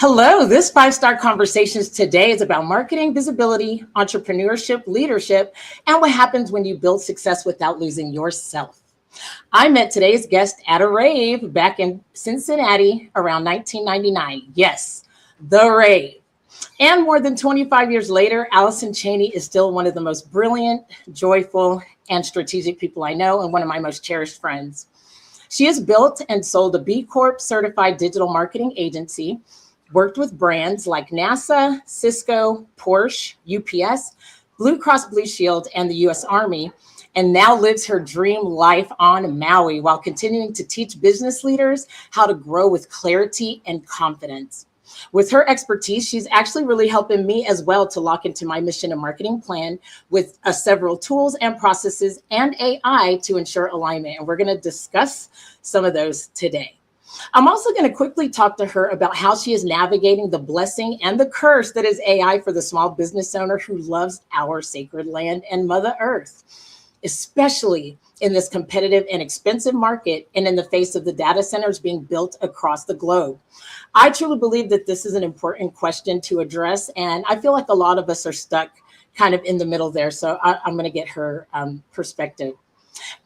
Hello, this 5-Star Conversations today is about marketing, visibility, entrepreneurship, leadership, and what happens when you build success without losing yourself. I met today's guest at a rave back in Cincinnati around 1999. Yes, the rave. And more than 25 years later, Allison Chaney is still one of the most brilliant, joyful, and strategic people I know, and one of my most cherished friends. She has built and sold a B-Corp-certified digital marketing agency, worked with brands like NASA, Cisco, Porsche, UPS, Blue Cross Blue Shield, and the US Army, and now lives her dream life on Maui while continuing to teach business leaders how to grow with clarity and confidence. With her expertise, she's actually really helping me as well to lock into my mission and marketing plan with several tools and processes and AI to ensure alignment. And we're going to discuss some of those today. I'm also going to quickly talk to her about how she is navigating the blessing and the curse that is AI for the small business owner who loves our sacred land and Mother Earth, especially in this competitive and expensive market and in the face of the data centers being built across the globe. I truly believe that this is an important question to address, and I feel like a lot of us are stuck kind of in the middle there. So I'm going to get her perspective.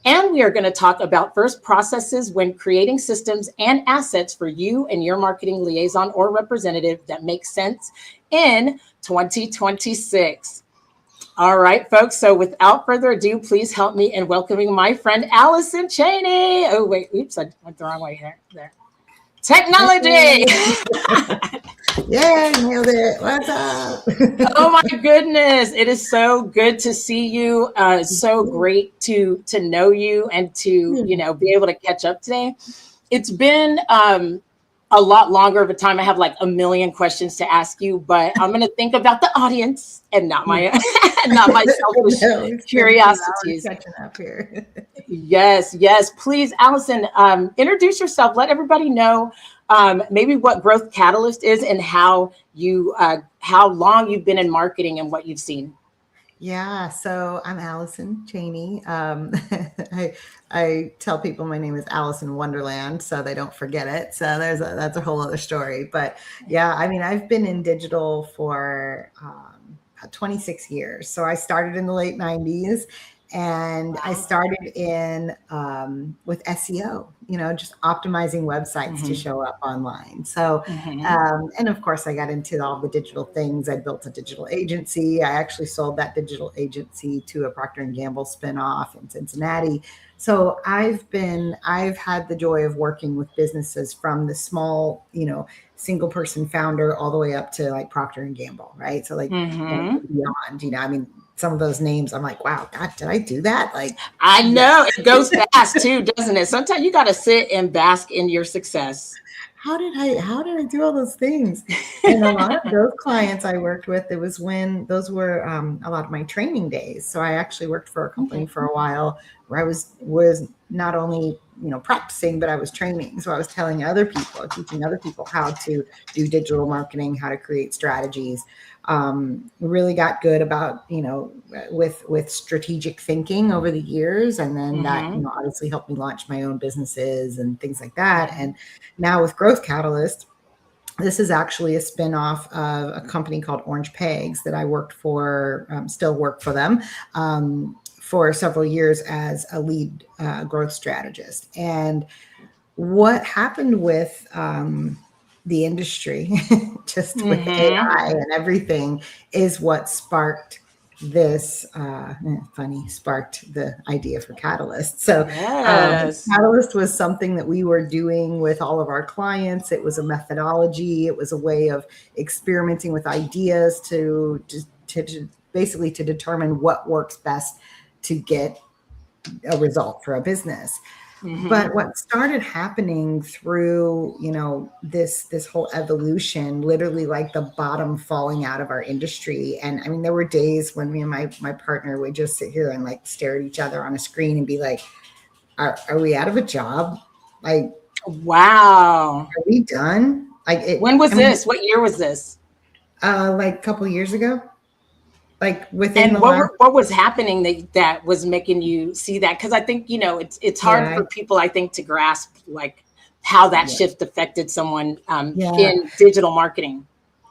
And we are going to talk about first processes when creating systems and assets for you and your marketing liaison or representative that makes sense in 2026. All right, folks. So without further ado, please help me in welcoming my friend, Allison Chaney. Oh, wait. Oops, I went the wrong way here. There. Technology. Yeah, nailed it. What's up? Oh my goodness. It is so good to see you. It's so great to know you and to, be able to catch up today. It's been a lot longer of a time. I have like a million questions to ask you, but I'm going to think about the audience and not my selfish curiosities. Catching up here. Yes. Please, Allison, introduce yourself. Let everybody know maybe what Growth Catalyst is and how long you've been in marketing and what you've seen. Yeah, so I'm Allison Chaney. I tell people my name is Allison Wonderland, so they don't forget it. So that's a whole other story. But yeah, I mean, I've been in digital for 26 years. So I started in the late 90s. And I started in with SEO, just optimizing websites to show up online. So, and of course, I got into all the digital things. I built a digital agency. I actually sold that digital agency to a Procter & Gamble spinoff in Cincinnati. So I've had the joy of working with businesses from the small, single person founder all the way up to like Procter & Gamble, right? So like beyond, I mean, some of those names, I'm like, wow, God, did I do that? Like, I know it goes fast too, doesn't it? Sometimes you got to sit and bask in your success. How did I do all those things? And a lot of those clients I worked with, it was when those were a lot of my training days. So I actually worked for a company for a while where I was not only practicing, but I was training. So I was teaching other people how to do digital marketing, how to create strategies. Really got good about, with strategic thinking over the years. And then that, obviously helped me launch my own businesses and things like that. And now with Growth Catalyst, this is actually a spinoff of a company called Orange Pegs that I worked for, still work for them, for several years as a lead growth strategist. And what happened with the industry, just with AI and everything, is what sparked this, sparked the idea for Catalyst. So Catalyst was something that we were doing with all of our clients. It was a methodology. It was a way of experimenting with ideas to basically to determine what works best to get a result for a business. But what started happening through, this whole evolution, literally like the bottom falling out of our industry. And I mean, there were days when me and my partner would just sit here and like stare at each other on a screen and be like, are we out of a job? Like, wow. Are we done? Like, when was this? What year was this? Like a couple of years ago. Like within and what was happening that was making you see that? Because I think, it's hard for people, I think, to grasp like how that shift affected someone Yeah. in digital marketing.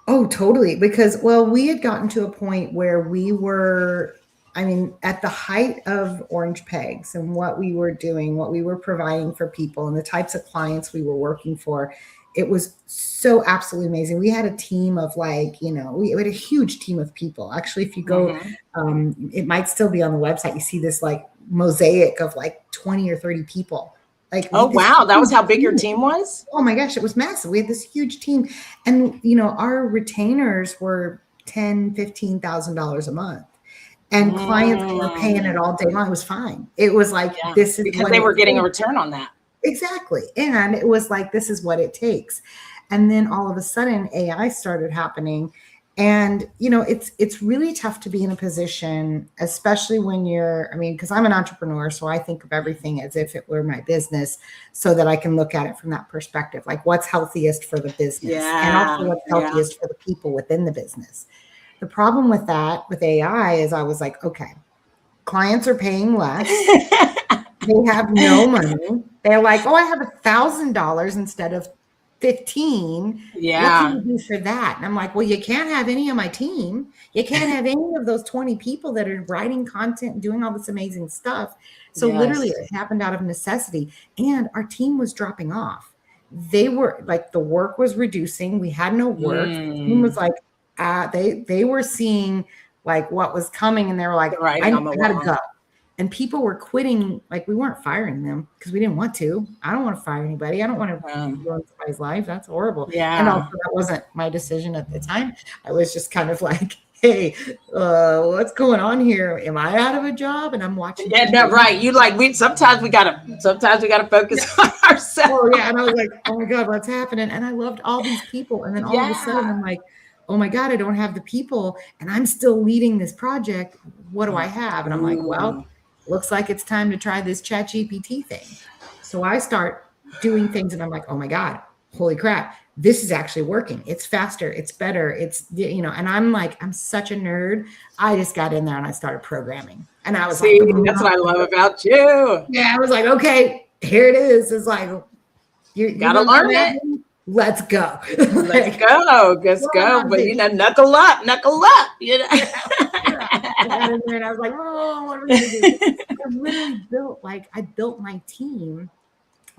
Oh, totally. Because, well, we had gotten to a point where we were, I mean, at the height of Orange Pegs and what we were doing, what we were providing for people, and the types of clients we were working for. It was so absolutely amazing. We had a team of like, we had a huge team of people. Actually, if you go, it might still be on the website. You see this like mosaic of like 20 or 30 people. Like, oh, wow. That was how big your team was? Oh my gosh, it was massive. We had this huge team. And, our retainers were $10,000, $15,000 a month. And clients were paying it all day long. It was fine. It was like, this is because they were getting a return on that. Exactly. And it was like, this is what it takes. And then all of a sudden AI started happening. And, it's really tough to be in a position, especially when because I'm an entrepreneur. So I think of everything as if it were my business so that I can look at it from that perspective, like what's healthiest for the business and also what's healthiest for the people within the business. The problem with that, with AI, is I was like, okay, clients are paying less. They have no money. They're like, oh, I have $1,000 instead of 15. Yeah. What can you do for that? And I'm like, well, you can't have any of my team. You can't have any of those 20 people that are writing content and doing all this amazing stuff. So literally it happened out of necessity. And our team was dropping off. They were like, the work was reducing. We had no work. The team was like, they were seeing like what was coming. And they were like, I gotta go. And people were quitting, like we weren't firing them because we didn't want to. I don't want to fire anybody. I don't want to ruin somebody's life. That's horrible. Yeah. And also that wasn't my decision at the time. I was just kind of like, hey, what's going on here? Am I out of a job? And I'm watching. Yeah, no, right. You like sometimes we gotta focus on ourselves. Oh yeah. And I was like, oh my God, what's happening? And I loved all these people. And then all of a sudden I'm like, oh my God, I don't have the people and I'm still leading this project. What do I have? And I'm like, well, looks like it's time to try this ChatGPT thing. So I start doing things and I'm like, oh my God, holy crap, this is actually working. It's faster. It's better. It's, and I'm like, I'm such a nerd. I just got in there and I started programming. And I was like, that's what I love about you. Yeah. I was like, okay, here it is. It's like, you gotta learn it. Let's go. Let's go. Let's go. But knuckle up. And I was like, oh, what are we gonna do? I built my team.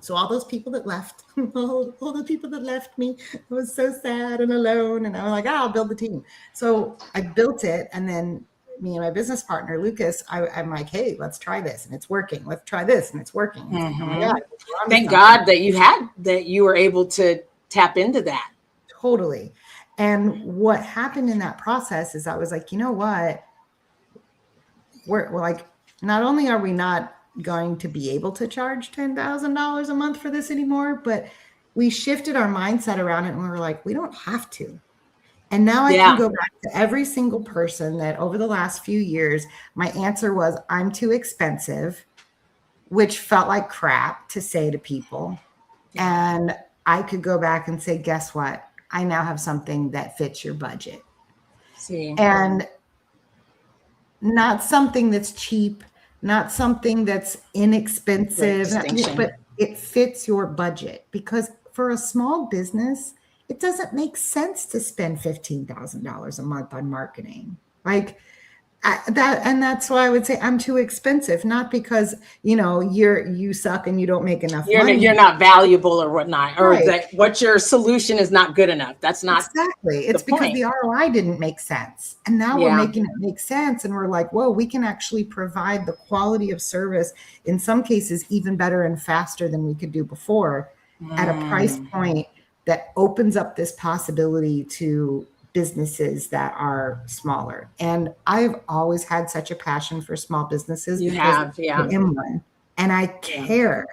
So all those people that left, all the people that left me, I was so sad and alone. And I was like, I'll build the team. So I built it. And then me and my business partner, Lucas, I'm like, hey, let's try this. And it's working. Let's try this. And it's working. Like, oh my God, thank God that you were able to tap into that. Totally. And what happened in that process is I was like, you know what? We're like, not only are we not going to be able to charge $10,000 a month for this anymore, but we shifted our mindset around it and we were like, we don't have to. And now I can go back to every single person that over the last few years, my answer was, I'm too expensive, which felt like crap to say to people. And I could go back and say, guess what? I now have something that fits your budget. And not something that's cheap, not something that's inexpensive, but it fits your budget. Because for a small business, it doesn't make sense to spend $15,000 a month on marketing. Like that's why I would say I'm too expensive, not because, you suck and you don't make enough money. You're not valuable or whatnot, or that what your solution is not good enough. That's not exactly. It's because the ROI didn't make sense. And now we're making it make sense. And we're like, whoa, we can actually provide the quality of service, in some cases, even better and faster than we could do before at a price point that opens up this possibility to businesses that are smaller. And I've always had such a passion for small businesses. I am one, and I care.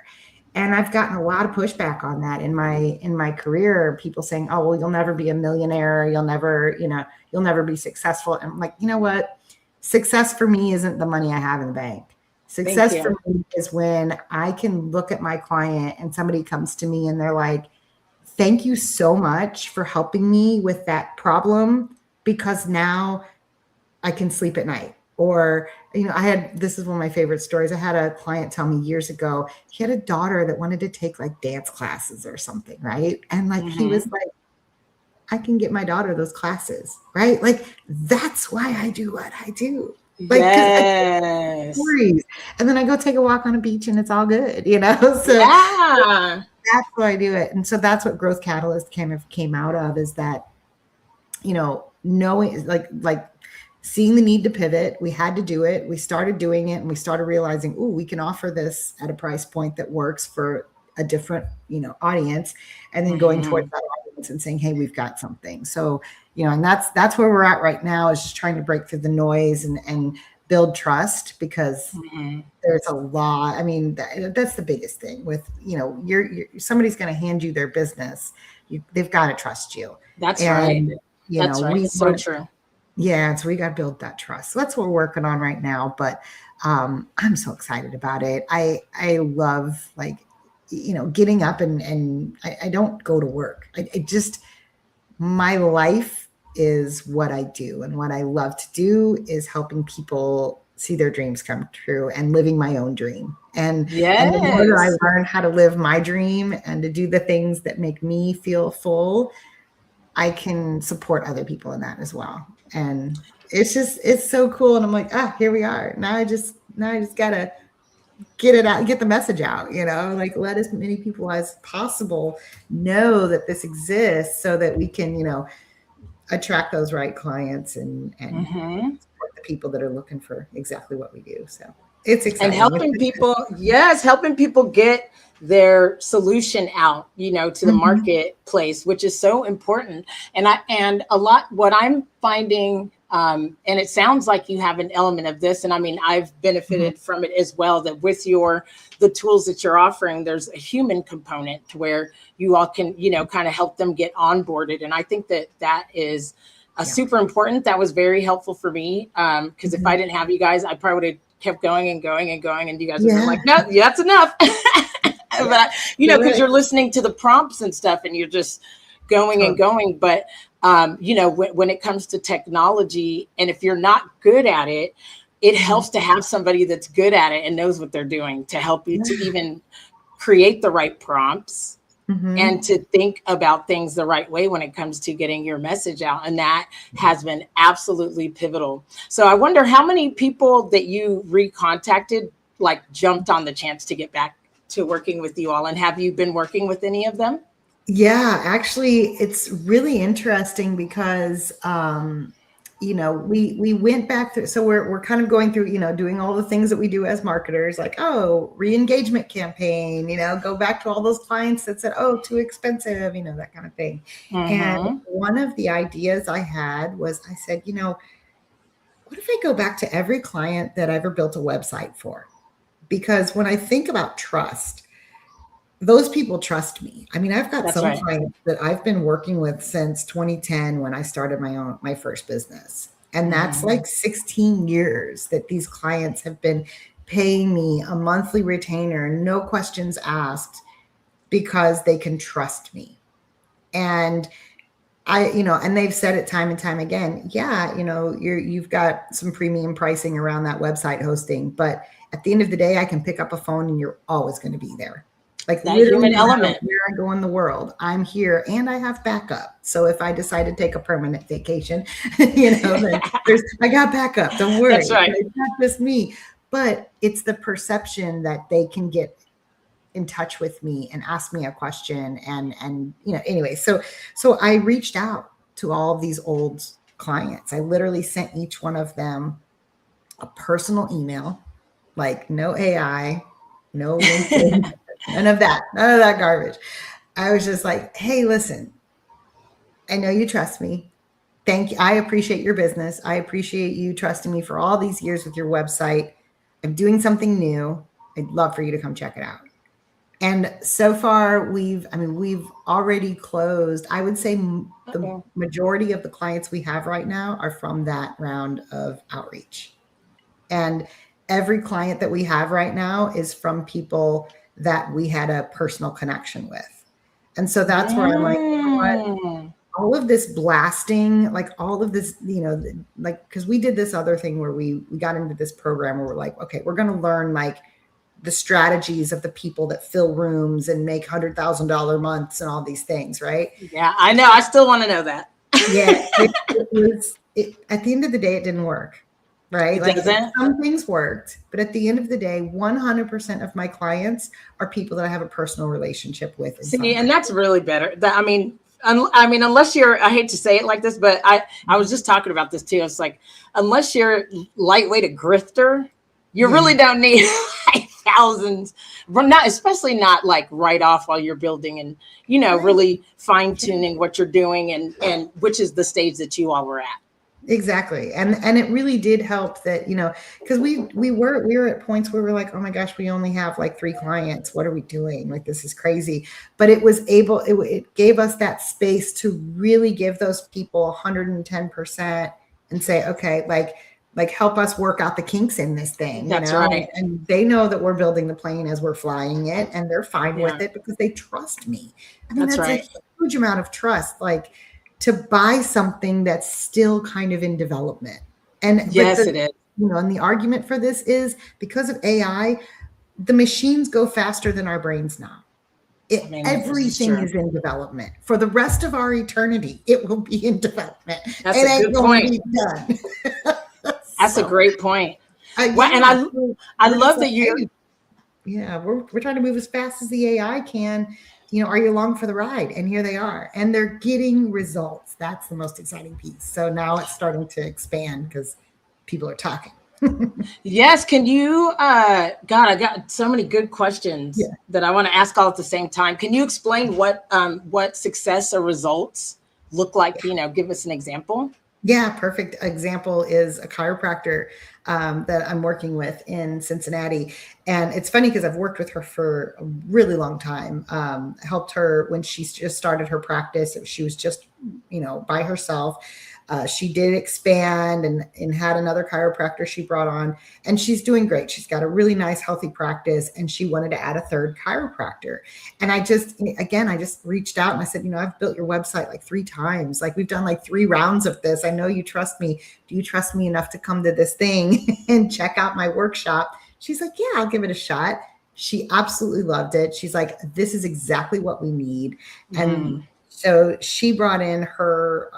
And I've gotten a lot of pushback on that in my career. People saying, oh, well, you'll never be a millionaire. You'll never be successful. And I'm like, you know what? Success for me isn't the money I have in the bank. Success for me is when I can look at my client and somebody comes to me and they're like, thank you so much for helping me with that problem, because now I can sleep at night. Or, this is one of my favorite stories. I had a client tell me years ago, he had a daughter that wanted to take like dance classes or something, right? And like he was like, I can get my daughter those classes, right? Like that's why I do what I do. Like, because I get stories, and then I go take a walk on a beach, and it's all good, So that's why I do it, and so that's what Growth Catalyst kind of came out of, is that, knowing, like seeing the need to pivot. We had to do it. We started doing it, and we started realizing, oh, we can offer this at a price point that works for a different, audience, and then going towards that audience and saying, hey, we've got something. So, and that's where we're at right now, is just trying to break through the noise and build trust, because there's a lot. I mean, that's the biggest thing with, you're somebody's going to hand you their business. They've got to trust you. That's right. That's right. So true. Yeah. So we got to build that trust. So that's what we're working on right now. But I'm so excited about it. I love, like, getting up and I don't go to work. I just, my life is what I do. And what I love to do is helping people see their dreams come true and living my own dream. And the more that I learn how to live my dream and to do the things that make me feel full, I can support other people in that as well. And it's so cool. And I'm like, here we are. Now I just gotta get it out, get the message out, like let as many people as possible know that this exists, so that we can, attract those right clients and support the people that are looking for exactly what we do. So it's exciting. And helping people get their solution out, to the marketplace, which is so important. And a lot, what I'm finding, and it sounds like you have an element of this, and I mean, I've benefited from it as well, that with the tools that you're offering, there's a human component to where you all can, kind of help them get onboarded. And I think that is super important. That was very helpful for me. Because if I didn't have you guys, I probably would have kept going and going and going. And you guys would be like, no, that's enough. But, because you're listening to the prompts and stuff, and you're just going and going. But, when it comes to technology, and if you're not good at it, it helps to have somebody that's good at it and knows what they're doing to help you to even create the right prompts and to think about things the right way when it comes to getting your message out. And that has been absolutely pivotal. So I wonder how many people that you recontacted, like, jumped on the chance to get back to working with you all. And have you been working with any of them? Yeah, actually, it's really interesting because, we went back through, so we're kind of going through, doing all the things that we do as marketers, like, re-engagement campaign, go back to all those clients that said, too expensive, that kind of thing. And one of the ideas I had was, I said, what if I go back to every client that I ever built a website for? Because when I think about trust, those people trust me. I mean, I've got clients that I've been working with since 2010 when I started my first business. And that's like 16 years that these clients have been paying me a monthly retainer, no questions asked, because they can trust me. And and they've said it time and time again. Yeah, you've got some premium pricing around that website hosting, but at the end of the day, I can pick up a phone and you're always going to be there. Like, that human element. Where I go in the world, I'm here, and I have backup. So if I decide to take a permanent vacation, then I got backup. Don't worry. That's right. It's not just me, but it's the perception that they can get in touch with me and ask me a question. And anyway, so I reached out to all of these old clients. I literally sent each one of them a personal email, like no AI, no LinkedIn. None of that garbage. I was just like, hey, listen, I know you trust me. Thank you. I appreciate your business. I appreciate you trusting me for all these years with your website. I'm doing something new. I'd love for you to come check it out. And so far we've already closed. I would say the majority of the clients we have right now are from that round of outreach. And every client that we have right now is from people that we had a personal connection with. And so that's where I'm like, you know what? all of this blasting, like all of this, like, because we did this other thing where we got into this program where we're like, okay, we're going to learn like the strategies of the people that fill rooms and make $100,000 months and all these things, right? Yeah, I know. I still want to know that. Yeah, at the end of the day, it didn't work, right? It Like doesn't? some things worked, but at the end of the day, 100% of my clients are people that I have a personal relationship with in some See, and way. that's really better. I mean, unless you're, I hate to say it like this, but I was just talking about this too. It's like, unless you're lightweight a grifter, you Yeah. really don't need like thousands, but not, especially not like right off while you're building and, Right. really fine tuning what you're doing and which is the stage that you all were at. Exactly. And it really did help that, because we were at points where we're like, oh my gosh, we only have like 3 clients. What are we doing? Like, this is crazy. But it gave us that space to really give those people 110% and say, okay, like help us work out the kinks in this thing, That's right. and they know that we're building the plane as we're flying it, and they're fine Yeah. with it because they trust me. I mean, That's that's right. a huge amount of trust. Like, to buy something that's still kind of in development. Yes, it is. And the argument for this is because of AI, the machines go faster than our brains now. I mean, this is Everything true. is in development. For the rest of our eternity, it will be in development. That's It a ain't good gonna point. be done. That's a great point. Well, Yeah, and I we're love just that like, you're, hey, yeah, we're trying to move as fast as the AI can. Are you along for the ride? And here they are. And they're getting results. That's the most exciting piece. So now it's starting to expand because people are talking. yes. Can you, God, I got so many good questions Yeah. that I want to ask all at the same time. Can you explain what success or results look like? Give us an example. Yeah, perfect example is a chiropractor that I'm working with in Cincinnati. And it's funny because I've worked with her for a really long time. Helped her when she just started her practice. She was just, by herself. She did expand and had another chiropractor she brought on, and she's doing great. She's got a really nice, healthy practice, and she wanted to add a third chiropractor. And I just reached out and I said, I've built your website like 3 times. Like, we've done like 3 rounds of this. I know you trust me. Do you trust me enough to come to this thing and check out my workshop? She's like, yeah, I'll give it a shot. She absolutely loved it. She's like, this is exactly what we need. And so she brought in her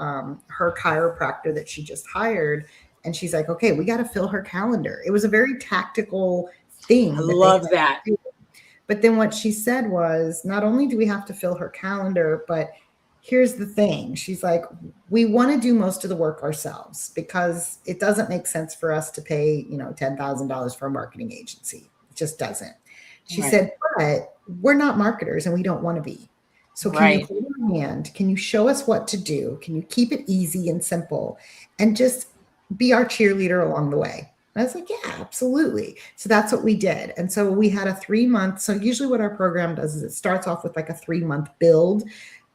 chiropractor that she just hired, and she's like, okay, we got to fill her calendar. It was a very tactical thing. I love that. But then what she said was, not only do we have to fill her calendar, but here's the thing. She's like, we want to do most of the work ourselves because it doesn't make sense for us to pay, $10,000 for a marketing agency. It just doesn't. She said, but we're not marketers and we don't want to be. So can you hold our hand? Can you show us what to do? Can you keep it easy and simple and just be our cheerleader along the way? And I was like, yeah, absolutely. So that's what we did. And so we had a 3-month. So usually what our program does is it starts off with like a 3-month build,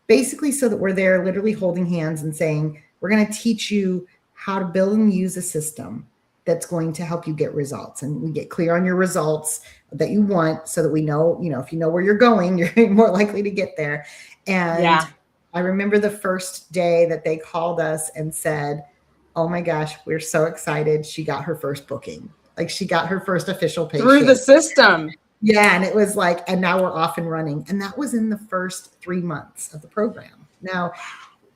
basically so that we're there literally holding hands and saying, we're going to teach you how to build and use a system that's going to help you get results. And we get clear on your results that you want so that we know, if you know where you're going, you're more likely to get there. And I remember the first day that they called us and said, oh my gosh, we're so excited. She got her first booking. Like, she got her first official patient. Through the system. Yeah. And it was like, and now we're off and running. And that was in the first 3 months of the program. Now,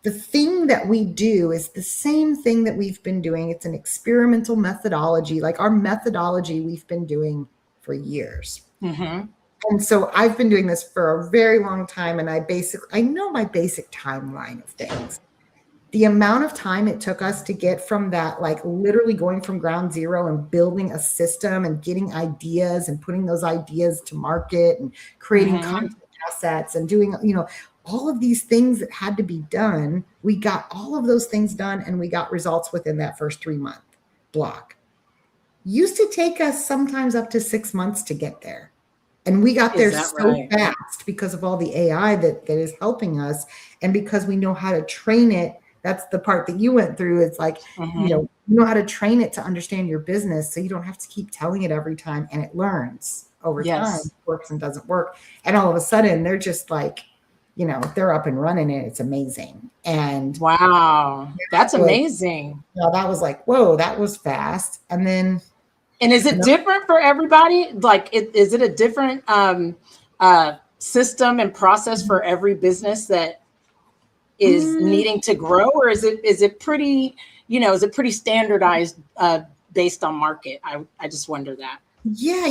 the thing that we do is the same thing that we've been doing. It's an experimental methodology, like our methodology we've been doing for years. Mm-hmm. And so I've been doing this for a very long time. And I know my basic timeline of things. The amount of time it took us to get from that, like literally going from ground zero and building a system and getting ideas and putting those ideas to market and creating content assets and doing, all of these things that had to be done. We got all of those things done and we got results within that first 3-month block. Used to take us sometimes up to 6 months to get there. And we got there so fast because of all the AI that is helping us. And because we know how to train it. That's the part that you went through. It's like, you know how to train it to understand your business. So you don't have to keep telling it every time, and it learns over time, works and doesn't work. And all of a sudden they're just like, if they're up and running it, it's amazing. And Wow, that's amazing. that was like, whoa, that was fast. And then, and is it different for everybody? Like, is it a different system and process for every business that is needing to grow, or is it pretty, is it pretty standardized based on market? I just wonder that. Yeah,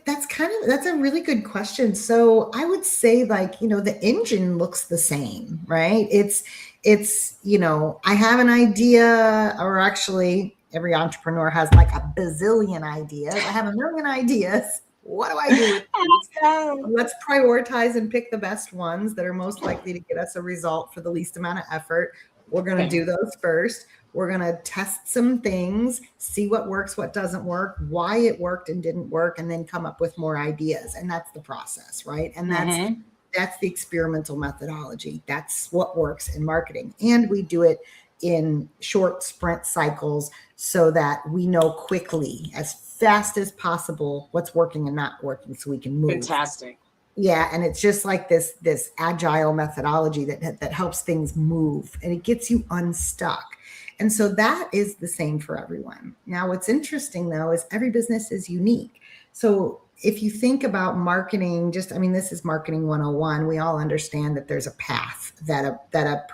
that's a really good question. So I would say, like, the engine looks the same, right? It's, I have an idea, or actually every entrepreneur has like a bazillion ideas. I have a million ideas. What do I do with these? Let's prioritize and pick the best ones that are most likely to get us a result for the least amount of effort. We're going to do those first. We're going to test some things, see what works, what doesn't work, why it worked and didn't work, and then come up with more ideas. And that's the process, right? And that's the experimental methodology. That's what works in marketing. And we do it in short sprint cycles so that we know quickly, as fast as possible, what's working and not working, so we can move. Fantastic. Yeah, and it's just like this agile methodology that helps things move, and it gets you unstuck. And so that is the same for everyone. Now, what's interesting, though, is every business is unique. So if you think about marketing, this is marketing 101. We all understand that there's a path that a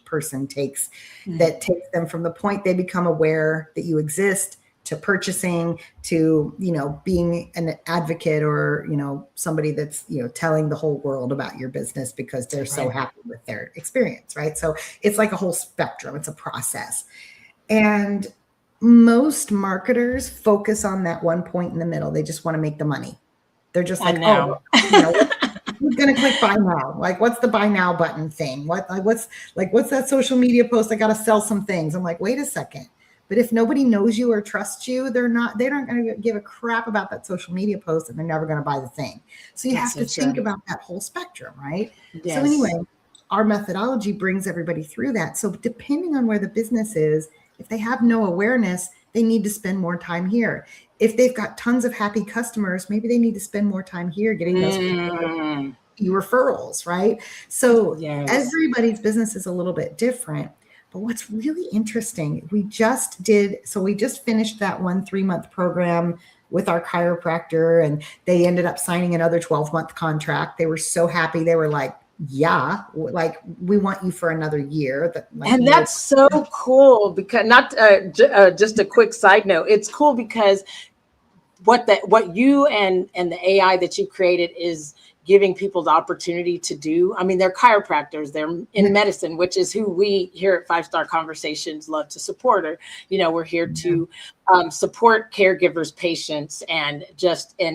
person takes that takes them from the point they become aware that you exist to purchasing, to, being an advocate, or, somebody that's, telling the whole world about your business because they're so happy with their experience, right? So it's like a whole spectrum. It's a process. And most marketers focus on that one point in the middle. They just want to make the money. They're just like, who's going to click buy now? Like, what's the buy now button thing? What's that social media post? I got to sell some things. I'm like, wait a second. But if nobody knows you or trusts you, they're not going to give a crap about that social media post, and they're never going to buy the thing. So you have to think about that whole spectrum, right? Yes. So anyway, our methodology brings everybody through that. So depending on where the business is, if they have no awareness, they need to spend more time here. If they've got tons of happy customers, maybe they need to spend more time here getting those referrals, right? So everybody's business is a little bit different. But what's really interesting, we just finished that 3-month program with our chiropractor, and they ended up signing another 12-month contract. They were so happy. They were like, yeah, like, we want you for another year. And that's so cool, because just a quick side note. It's cool because what you and the AI that you created is giving people the opportunity to do. I mean, they're chiropractors, they're in medicine, which is who we here at 5-Star Conversations love to support. Or, we're here to support caregivers, patients, and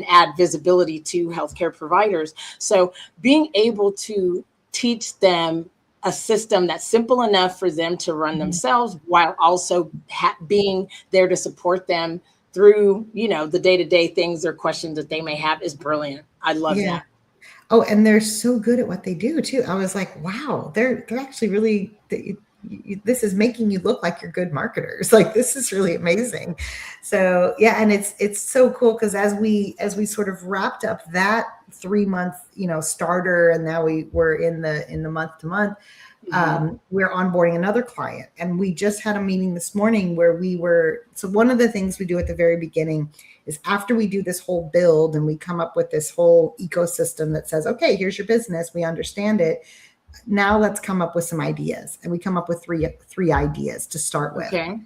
add visibility to healthcare providers. So being able to teach them a system that's simple enough for them to run themselves, while also being there to support them through, the day-to-day things or questions that they may have, is brilliant. I love that. Oh, and they're so good at what they do too. I was like, wow, they're actually really, this is making you look like you're good marketers. Like, this is really amazing. So yeah, and it's so cool, because as we sort of wrapped up that 3-month, starter, and now we're in the month to month, we're onboarding another client. And we just had a meeting this morning where so one of the things we do at the very beginning is, after we do this whole build and we come up with this whole ecosystem that says, okay, here's your business, we understand it. Now let's come up with some ideas. And we come up with three ideas to start with. Okay.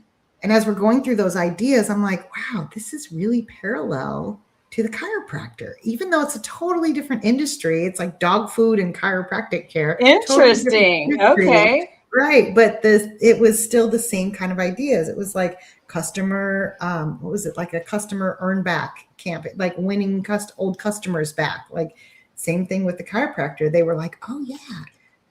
And as we're going through those ideas, I'm like, wow, this is really parallel to the chiropractor, even though it's a totally different industry. It's like dog food and chiropractic care. Interesting. Totally okay. Right. But it was still the same kind of ideas. It was like customer, what was it? Like a customer earn back campaign, like winning old customers back. Like, same thing with the chiropractor. They were like, oh yeah,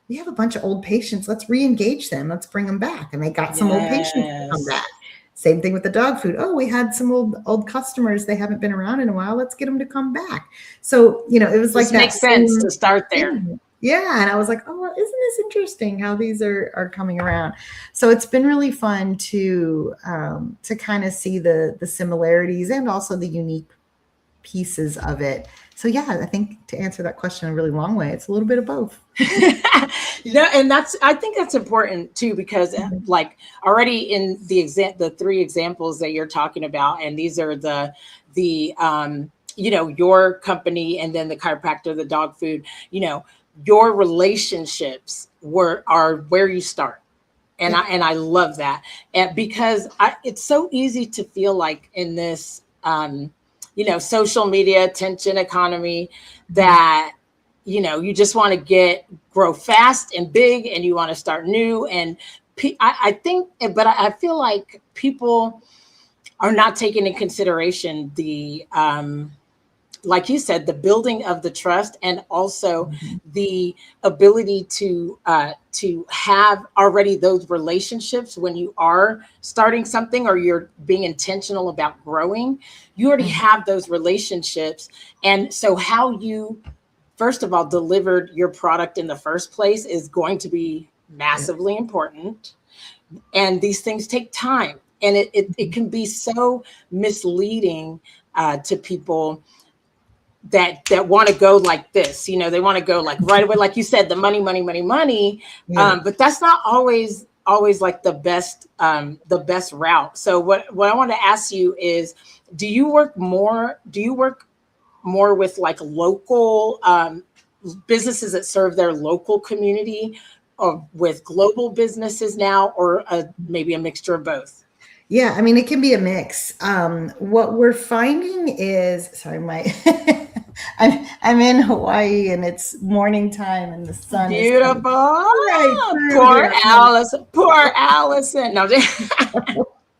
we have a bunch of old patients. Let's re-engage them. Let's bring them back. And they got some old patients to come back. Same thing with the dog food. Oh, we had some old customers. They haven't been around in a while. Let's get them to come back. So, it was like that. Makes sense to start there. Yeah. And I was like, oh, well, isn't this interesting how these are coming around? So it's been really fun to kind of see the similarities and also the unique pieces of it So yeah, I think to answer that question in a really long way, it's a little bit of both. And I think that's important too, because like already in the three examples that you're talking about, and these are your company and then the chiropractor, the dog food, your relationships are where you start. And I love that. And because it's so easy to feel like in this, social media attention economy that, you just want to grow fast and big and you want to start new. And I think, but I feel like people are not taking into consideration like you said, the building of the trust, and also the ability to have already those relationships when you are starting something or you're being intentional about growing. You already have those relationships. And so how you, first of all, delivered your product in the first place is going to be massively important. And these things take time. And it can be so misleading to people that want to go like this, they want to go like right away, like you said, the money. Yeah. But that's not always like the best route. So what I want to ask you is, do you work more with like local businesses that serve their local community, or with global businesses now, or maybe a mixture of both? Yeah, I mean, it can be a mix. What we're finding is, sorry, I'm in Hawaii and it's morning time and the sun beautiful. is right. Poor Allison. No,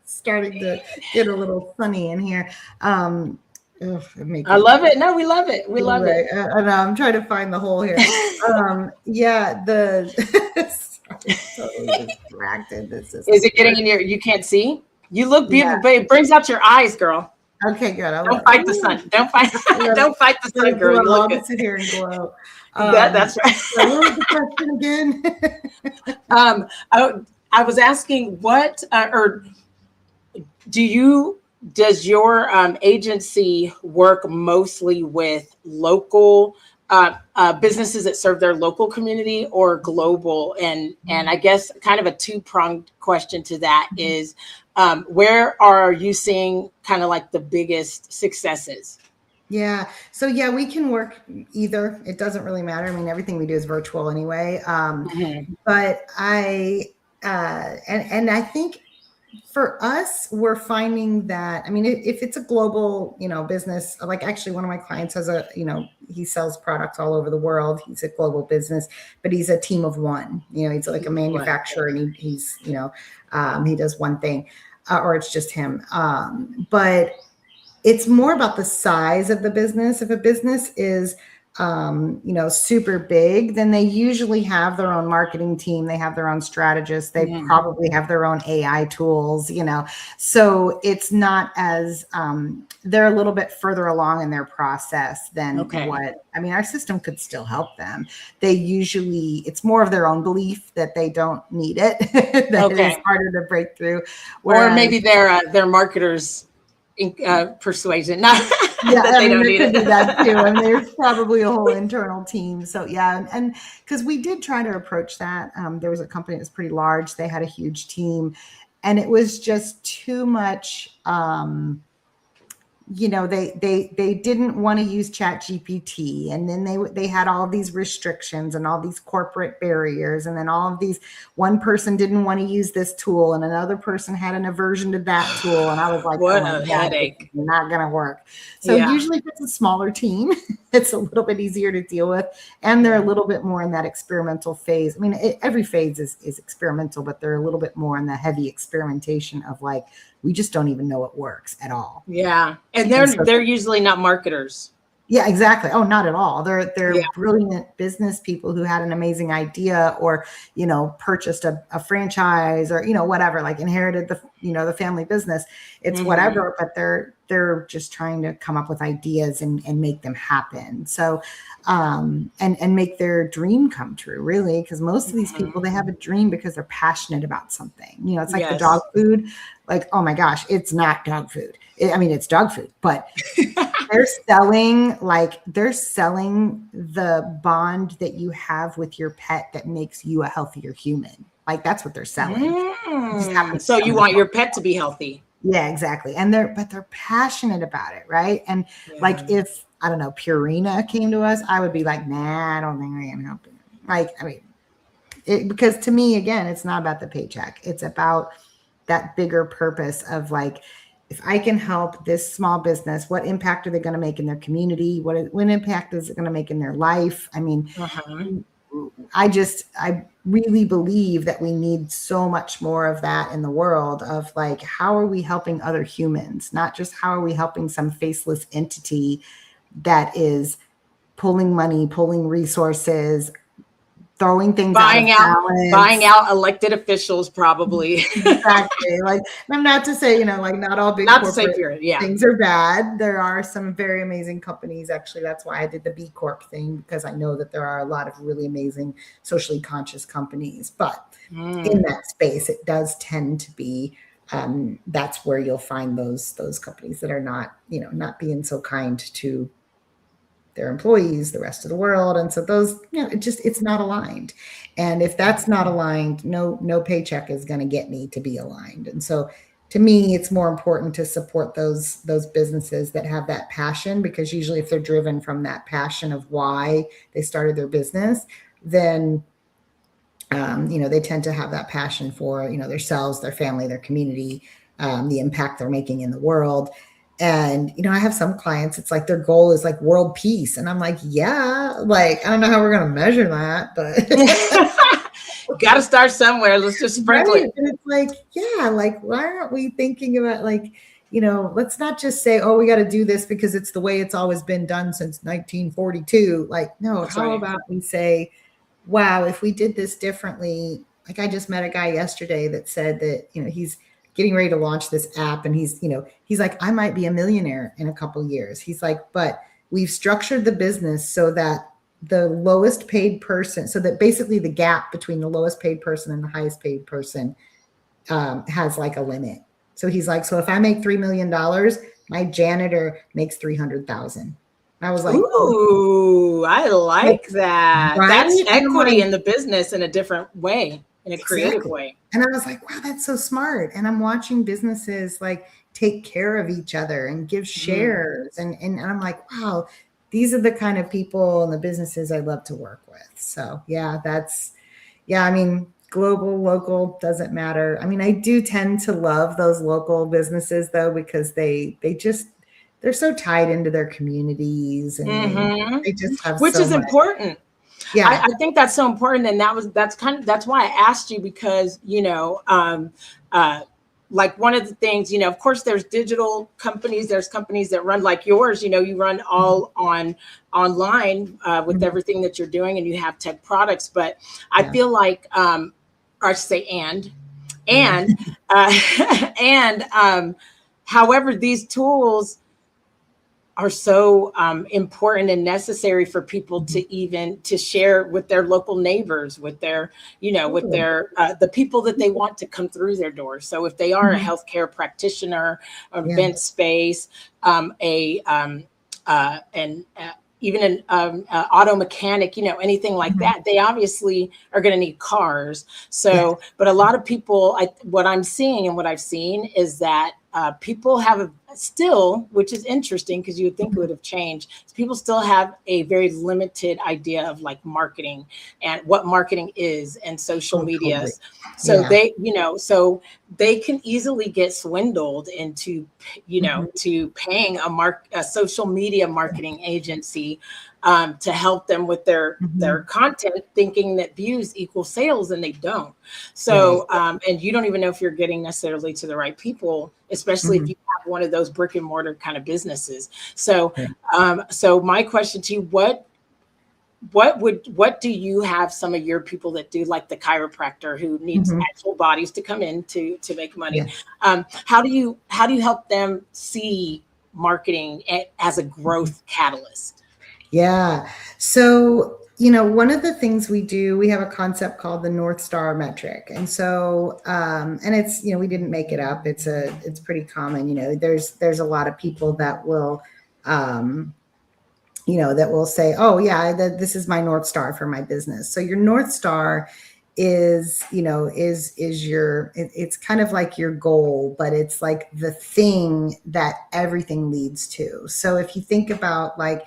starting to get a little sunny in here. I love it. No, we love it. We love it. I know, I'm trying to find the hole here. Yeah, so distracted. Is it getting in you can't see? You look beautiful, but it brings out your eyes, girl. Okay, good. Don't fight the sun. Don't fight the sun, girl. You look good. Sit here and glow. That's right. So what was the question again? I was asking does your agency work mostly with local businesses that serve their local community, or global? And I guess kind of a two-pronged question to that is, where are you seeing kind of like the biggest successes? Yeah. So yeah, we can work either. It doesn't really matter. I mean, everything we do is virtual anyway. But I think for us, we're finding that, I mean, if it's a global, business, like actually one of my clients has he sells products all over the world. He's a global business, but he's a team of one. He's like a manufacturer, and he's he does one thing, or it's just him. But it's more about the size of the business. If a business is super big, then they usually have their own marketing team. They have their own strategists. They probably have their own AI tools, so it's not as, they're a little bit further along in their process than our system could still help them. It's more of their own belief that they don't need it. That it is harder to break through. Or maybe their marketers persuasion. Not that they don't need it. Could be that too. And there's probably a whole internal team. So yeah, and because we did try to approach that. There was a company that was pretty large. They had a huge team, and it was just too much. They didn't want to use ChatGPT, and then they had all these restrictions and all these corporate barriers, and then all of these, one person didn't want to use this tool and another person had an aversion to that tool, and I was like, what a headache. Not gonna work. So usually if it's a smaller team, it's a little bit easier to deal with, and they're a little bit more in that experimental phase. I mean, every phase is experimental, but they're a little bit more in the heavy experimentation of like, we just don't even know it works at all. Yeah. And they're usually not marketers. Yeah, exactly. Oh, not at all. They're brilliant business people who had an amazing idea, or, purchased a franchise, or, whatever, like inherited the family business. It's whatever, but they're just trying to come up with ideas and make them happen. So, and make their dream come true, really. Because most of these people, they have a dream because they're passionate about something. It's like the dog food. Like, oh my gosh, it's not dog food. It's dog food, but they're selling the bond that you have with your pet that makes you a healthier human. Like that's what they're selling. So you want your pet to be healthy. Yeah, exactly. And they're passionate about it, right? And like if I don't know, Purina came to us, I would be like, nah, I don't think I can help you. Like, I mean, because to me, again, it's not about the paycheck. It's about that bigger purpose of like, if I can help this small business, what impact are they going to make in their community? What impact is it going to make in their life? I mean, I really believe that we need so much more of that in the world of like, how are we helping other humans? Not just how are we helping some faceless entity that is pulling money, pulling resources, throwing things buying out elected officials, probably. Exactly. Like, I'm not to say, like not all big corporate things are bad. There are some very amazing companies. Actually, that's why I did the B-Corp thing, because I know that there are a lot of really amazing socially conscious companies. But in that space, it does tend to be that's where you'll find those companies that are not, not being so kind to their employees, the rest of the world. And so those, it's not aligned. And if that's not aligned, no paycheck is going to get me to be aligned. And so to me, it's more important to support those businesses that have that passion, because usually if they're driven from that passion of why they started their business, then they tend to have that passion for, themselves, their family, their community, the impact they're making in the world. And, I have some clients, it's like their goal is like world peace. And I'm like, yeah, like, I don't know how we're going to measure that, but got to start somewhere. Let's just sprinkle it. And it's like, yeah, like, why aren't we thinking about like, let's not just say, oh, we got to do this because it's the way it's always been done since 1942. Like, no, how about we say, wow, if we did this differently? Like I just met a guy yesterday that said that, he's getting ready to launch this app. And he's like, I might be a millionaire in a couple of years. He's like, but we've structured the business so that the lowest paid person, so that basically the gap between the lowest paid person and the highest paid person has like a limit. So he's like, so if I make $3 million, my janitor makes 300,000. I was like, ooh, I like that. Right? That's equity in the business in a different way. In a creative way. And I was like, wow, that's so smart. And I'm watching businesses like take care of each other and give shares. And I'm like, wow, these are the kind of people and the businesses I love to work with. So I mean, global, local, doesn't matter. I mean, I do tend to love those local businesses though, because they're so tied into their communities and they just have which is important. Yeah, I think that's so important. And that's why I asked you, because, like one of the things, of course, there's digital companies, there's companies that run like yours, you run all online with everything that you're doing and you have tech products. But I feel like, or I should say, however, these tools are so important and necessary for people to share with their local neighbors, with their, with their, the people that they want to come through their doors. So if they are a healthcare practitioner, an event space, even an auto mechanic, anything like that, they obviously are going to need cars. So, but a lot of people, what I'm seeing and what I've seen is that people have still, which is interesting because you would think it would have changed. People still have a very limited idea of like marketing and what marketing is and social media. So they, so they can easily get swindled into, to paying a social media marketing agency to help them with their content, thinking that views equal sales, and they don't. So, and you don't even know if you're getting necessarily to the right people, especially if you have one of those brick and mortar kind of businesses. So, so my question to you, what do you have some of your people that do, like the chiropractor who needs actual bodies to come in to make money? How do you help them see marketing as a growth catalyst? Yeah. So, one of the things we do, we have a concept called the North Star metric. And so, and it's, we didn't make it up. It's pretty common. There's a lot of people that will that will say, oh yeah, this is my North Star for my business. So your North Star is, it's kind of like your goal, but it's like the thing that everything leads to. So if you think about like,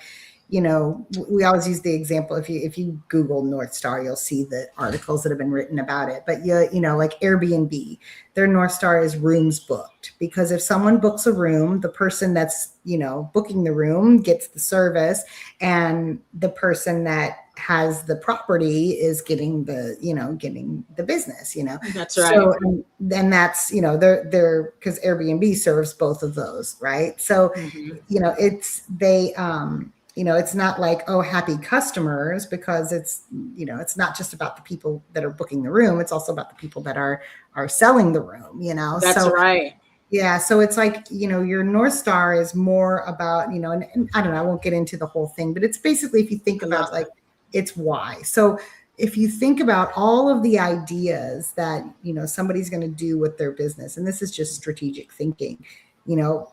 we always use the example, if you Google North Star, you'll see the articles that have been written about it. But like Airbnb, their North Star is rooms booked, because if someone books a room, the person that's, booking the room gets the service, and the person that has the property is getting the business, That's right. So then that's, they're because Airbnb serves both of those, right? So, it's not like, oh, happy customers, because it's not just about the people that are booking the room. It's also about the people that are selling the room, That's right. Yeah. So it's like, your North Star is more about, and I don't know, I won't get into the whole thing, but it's basically, if you think about like, it's why. So if you think about all of the ideas that, somebody's going to do with their business, and this is just strategic thinking,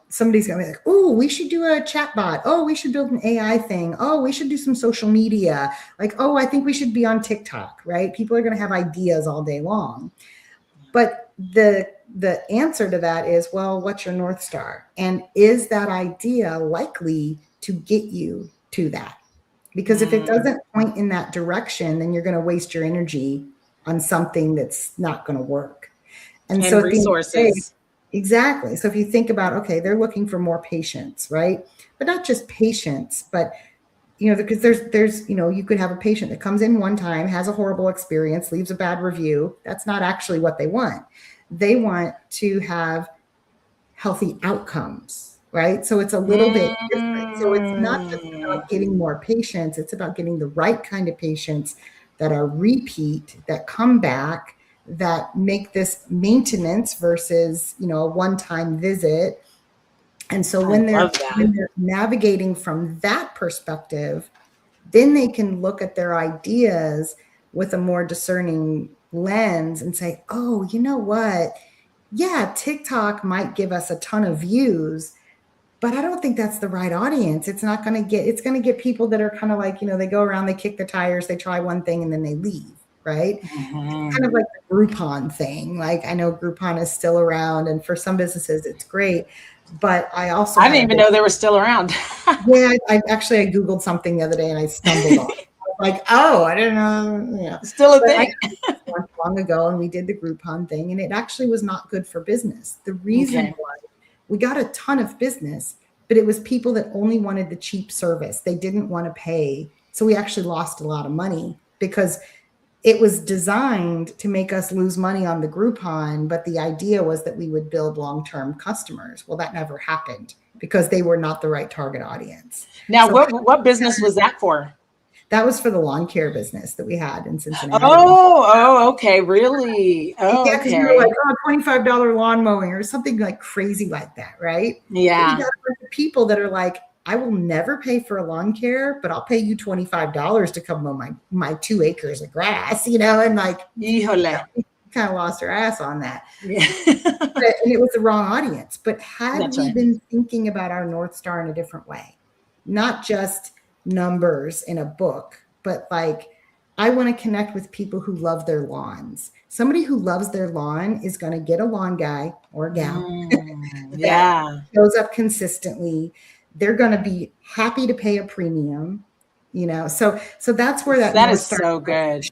somebody's going to be like, oh, we should do a chat bot. Oh, we should build an AI thing. Oh, we should do some social media. Like, oh, I think we should be on TikTok, right? People are going to have ideas all day long. But the answer to that is, well, what's your North Star? And is that idea likely to get you to that? Because if it doesn't point in that direction, then you're going to waste your energy on something that's not going to work. And so resources. Exactly. So if you think about, okay, they're looking for more patients, right? But not just patients, but because there's you could have a patient that comes in one time, has a horrible experience, leaves a bad review. That's not actually what they want. They want to have healthy outcomes, right? So it's a little bit different. So it's not just about getting more patients. It's about getting the right kind of patients that are repeat, that come back, that make this maintenance versus, a one-time visit. And so when they're navigating from that perspective, then they can look at their ideas with a more discerning lens and say, oh, you know what? Yeah, TikTok might give us a ton of views, but I don't think that's the right audience. It's going to get people that are kind of like, they go around, they kick the tires, they try one thing and then they leave. Right. It's kind of like the Groupon thing. Like, I know Groupon is still around, and for some businesses it's great, but I didn't even know they were still around. Yeah. I Googled something the other day and I stumbled on it. I was like, oh, I didn't know. Still a thing. Long ago, and we did the Groupon thing, and it actually was not good for business. The reason was we got a ton of business, but it was people that only wanted the cheap service. They didn't want to pay. So we actually lost a lot of money, because it was designed to make us lose money on the Groupon, but the idea was that we would build long-term customers. Well, that never happened because they were not the right target audience. Now, what business was that for? That was for the lawn care business that we had in Cincinnati. Oh, okay. Really? Oh, yeah, because we were like, $25 lawn mowing or something like crazy like that, right? Yeah. But you got a bunch of people that are like, I will never pay for a lawn care, but I'll pay you $25 to come mow my 2 acres of grass, and like, Híjole. Kind of lost our ass on that. Yeah. And it was the wrong audience. But had we been thinking about our North Star in a different way, not just numbers in a book, but like, I want to connect with people who love their lawns. Somebody who loves their lawn is going to get a lawn guy or gal that shows up consistently. They're going to be happy to pay a premium, so that's where that is so good.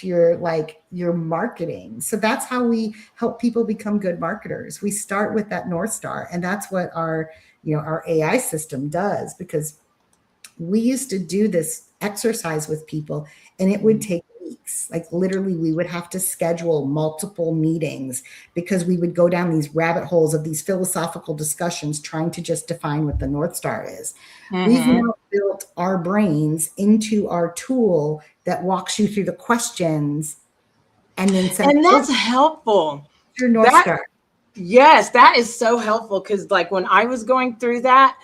Your marketing. So that's how we help people become good marketers. We start with that North Star, and that's what our AI system does, because we used to do this exercise with people and it would take weeks. Like, literally, we would have to schedule multiple meetings because we would go down these rabbit holes of these philosophical discussions trying to just define what the North Star is. We've now built our brains into our tool that walks you through the questions and then says, and that's helpful. Your North Star. Yes, that is so helpful, because like when I was going through that,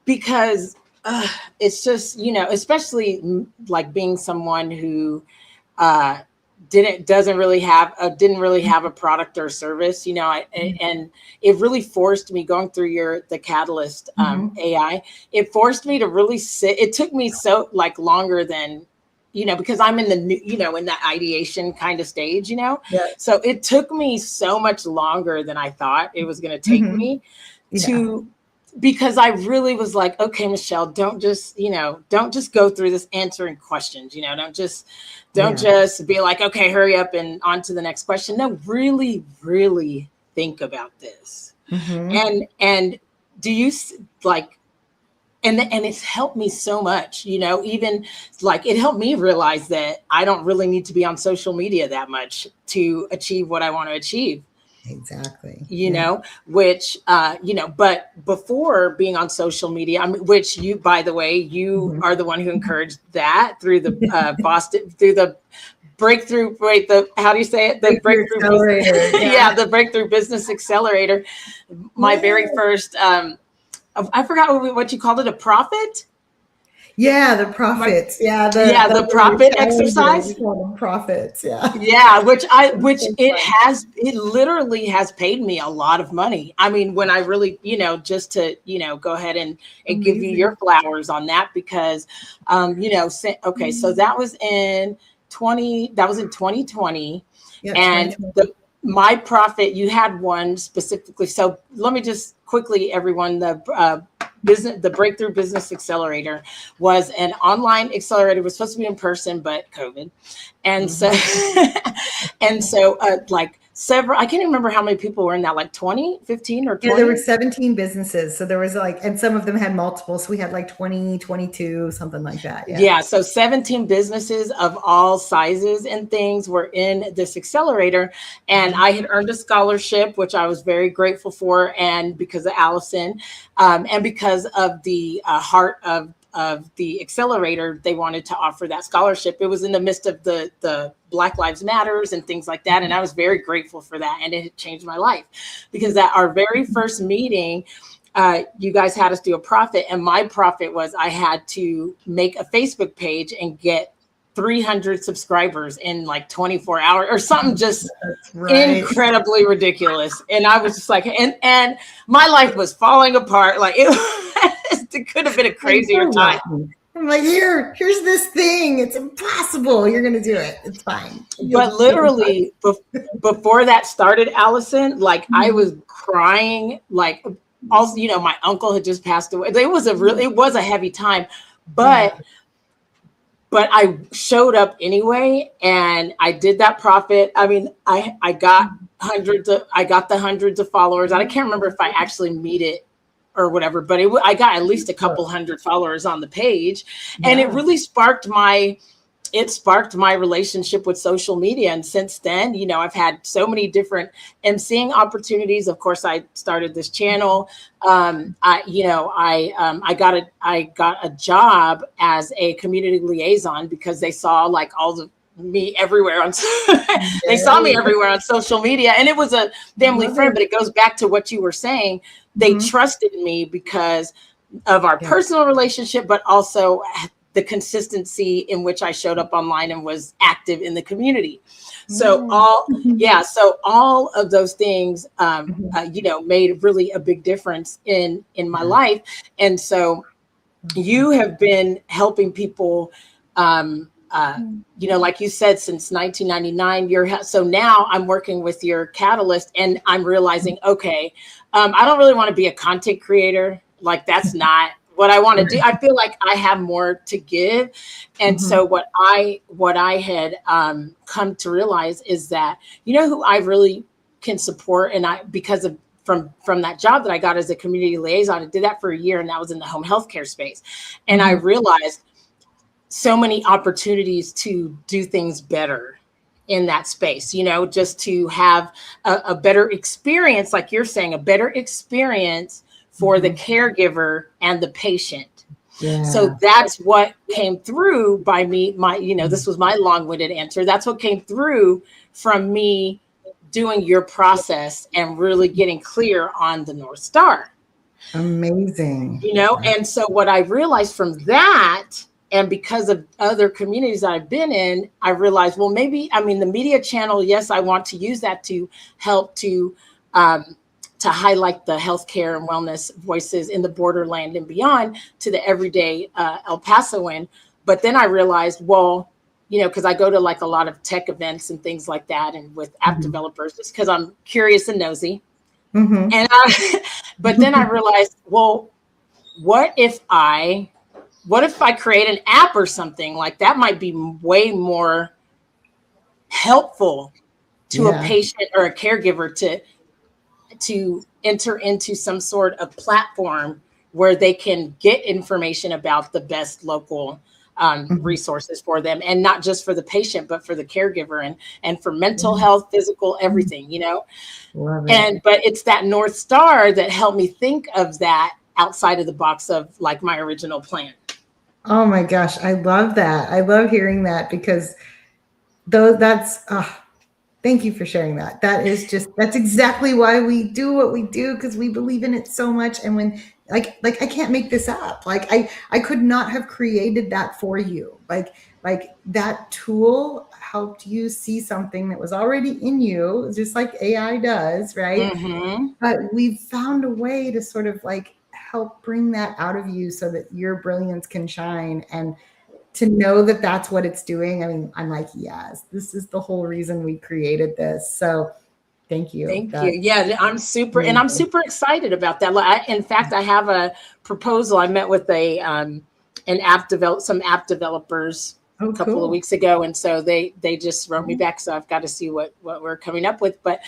because it's just, especially like being someone who didn't really have a product or service, you know, and it really forced me going through the Catalyst AI. It forced me to really sit. It took me so like longer than, you know, because I'm in the new, you know, in that ideation kind of stage, you know, so it took me so much longer than I thought it was going to take me to. Because I really was like, okay, Michelle, don't just go through this answering questions, you know, don't just be like, okay, hurry up and on to the next question. No, really, really think about this. And do you like, and it's helped me so much, you know, even like it helped me realize that I don't really need to be on social media that much to achieve what I want to achieve. Exactly. You know, which, you know, but before being on social media, I mean, which you, by the way, you are the one who encouraged that through the how do you say it? The Breakthrough Accelerator. the Breakthrough Business Accelerator. My very first, I forgot what you called it, a profit? Yeah, the profits. The profit exercise. We call them profits. Yeah. Yeah, which it literally has paid me a lot of money. I mean, when I really, you know, just to, you know, go ahead and give you your flowers on that, because, you know, okay, so that was in 2020, and my profit, you had one specifically. So let me just quickly, everyone, the Breakthrough Business Accelerator was an online accelerator. It was supposed to be in person, but COVID. And so, like several, I can't even remember how many people were in that, like 15 or 20? Yeah, there were 17 businesses. So there was like, and some of them had multiple. So we had like 20, 22, something like that. Yeah. So 17 businesses of all sizes and things were in this accelerator. And I had earned a scholarship, which I was very grateful for. And because of Allison, and because of the heart of the accelerator, they wanted to offer that scholarship. It was in the midst of the Black Lives Matters and things like that. And I was very grateful for that. And it had changed my life, because at our very first meeting, you guys had us do a profit. And my profit was I had to make a Facebook page and get 300 subscribers in like 24 hours or something, just incredibly ridiculous. And I was just like, and my life was falling apart. Like it could have been a crazier time. I'm like, here's this thing. It's impossible. You're going to do it. It's fine. But literally before that started, Allison, like I was crying, like also, you know, my uncle had just passed away. It was a heavy time, but I showed up anyway, and I did that profit. I mean, I got the hundreds of followers. I can't remember if I actually meet it or whatever, but I got at least a couple hundred followers on the page, and it really sparked my relationship with social media. And since then, you know, I've had so many different emceeing opportunities. Of course, I started this channel. I got a job as a community liaison because they saw like me everywhere on they saw me everywhere on social media, and it was a family friend. But it goes back to what you were saying. They trusted me because of our personal relationship, but also the consistency in which I showed up online and was active in the community. So all of those things, you know, made really a big difference in my life. And so you have been helping people, you know, like you said, since 1999. So now I'm working with your Catalyst, and I'm realizing, okay, I don't really want to be a content creator. Like that's not what I want to do. I feel like I have more to give. And so what I had come to realize is that, you know, who I really can support, and because of from that job that I got as a community liaison, I did that for a year, and that was in the home healthcare space. And I realized so many opportunities to do things better in that space, you know, just to have a better experience, like you're saying, a better experience for the caregiver and the patient. Yeah. So that's what came through by me. This was my long-winded answer. That's what came through from me doing your process and really getting clear on the North Star. Amazing. You know, and so what I realized from that And because of other communities I've been in, I realized, well, maybe, I mean, the media channel, yes, I want to use that to help to highlight the healthcare and wellness voices in the borderland and beyond to the everyday El Pasoan. But then I realized, well, because I go to like a lot of tech events and things like that, and with app developers, just because I'm curious and nosy. And but then I realized, well, what if I create an app or something like that? Might be way more helpful to a patient or a caregiver to enter into some sort of platform where they can get information about the best local resources for them, and not just for the patient, but for the caregiver and for mental health, physical, everything, Love it. But it's that North Star that helped me think of that outside of the box of like my original plan. Oh my gosh, I love that. I love hearing that, because that's thank you for sharing that. That's exactly why we do what we do, because we believe in it so much. And when like I can't make this up. Like I could not have created that for you. Like that tool helped you see something that was already in you, just like AI does, right? But we've found a way to sort of like help bring that out of you so that your brilliance can shine. And to know that that's what it's doing, I mean, I'm like, yes, this is the whole reason we created this. So thank you. Thank you. Yeah, I'm super excited about that. In fact, I have a proposal. I met with some app developers a couple of weeks ago, and so they just wrote me back. So I've got to see what we're coming up with. But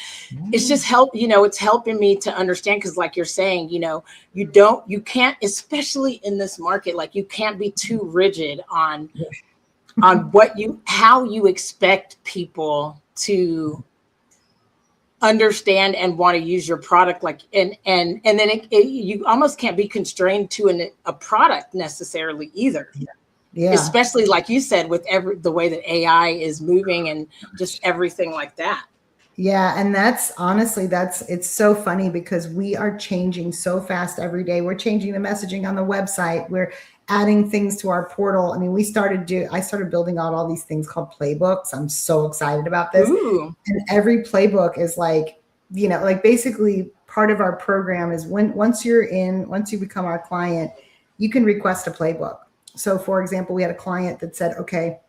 it's just it's helping me to understand, because like you're saying, you can't, especially in this market, like you can't be too rigid on how you expect people to understand and want to use your product, like and then you almost can't be constrained to a product necessarily either. Especially like you said, with the way that AI is moving and just everything like that. And that's honestly, it's so funny, because we are changing so fast every day. We're changing the messaging on the website. We're adding things to our portal. I mean, I started building out all these things called playbooks. I'm so excited about this. Ooh. And every playbook is like, like basically part of our program is once you become our client, you can request a playbook. So for example, we had a client that said, okay,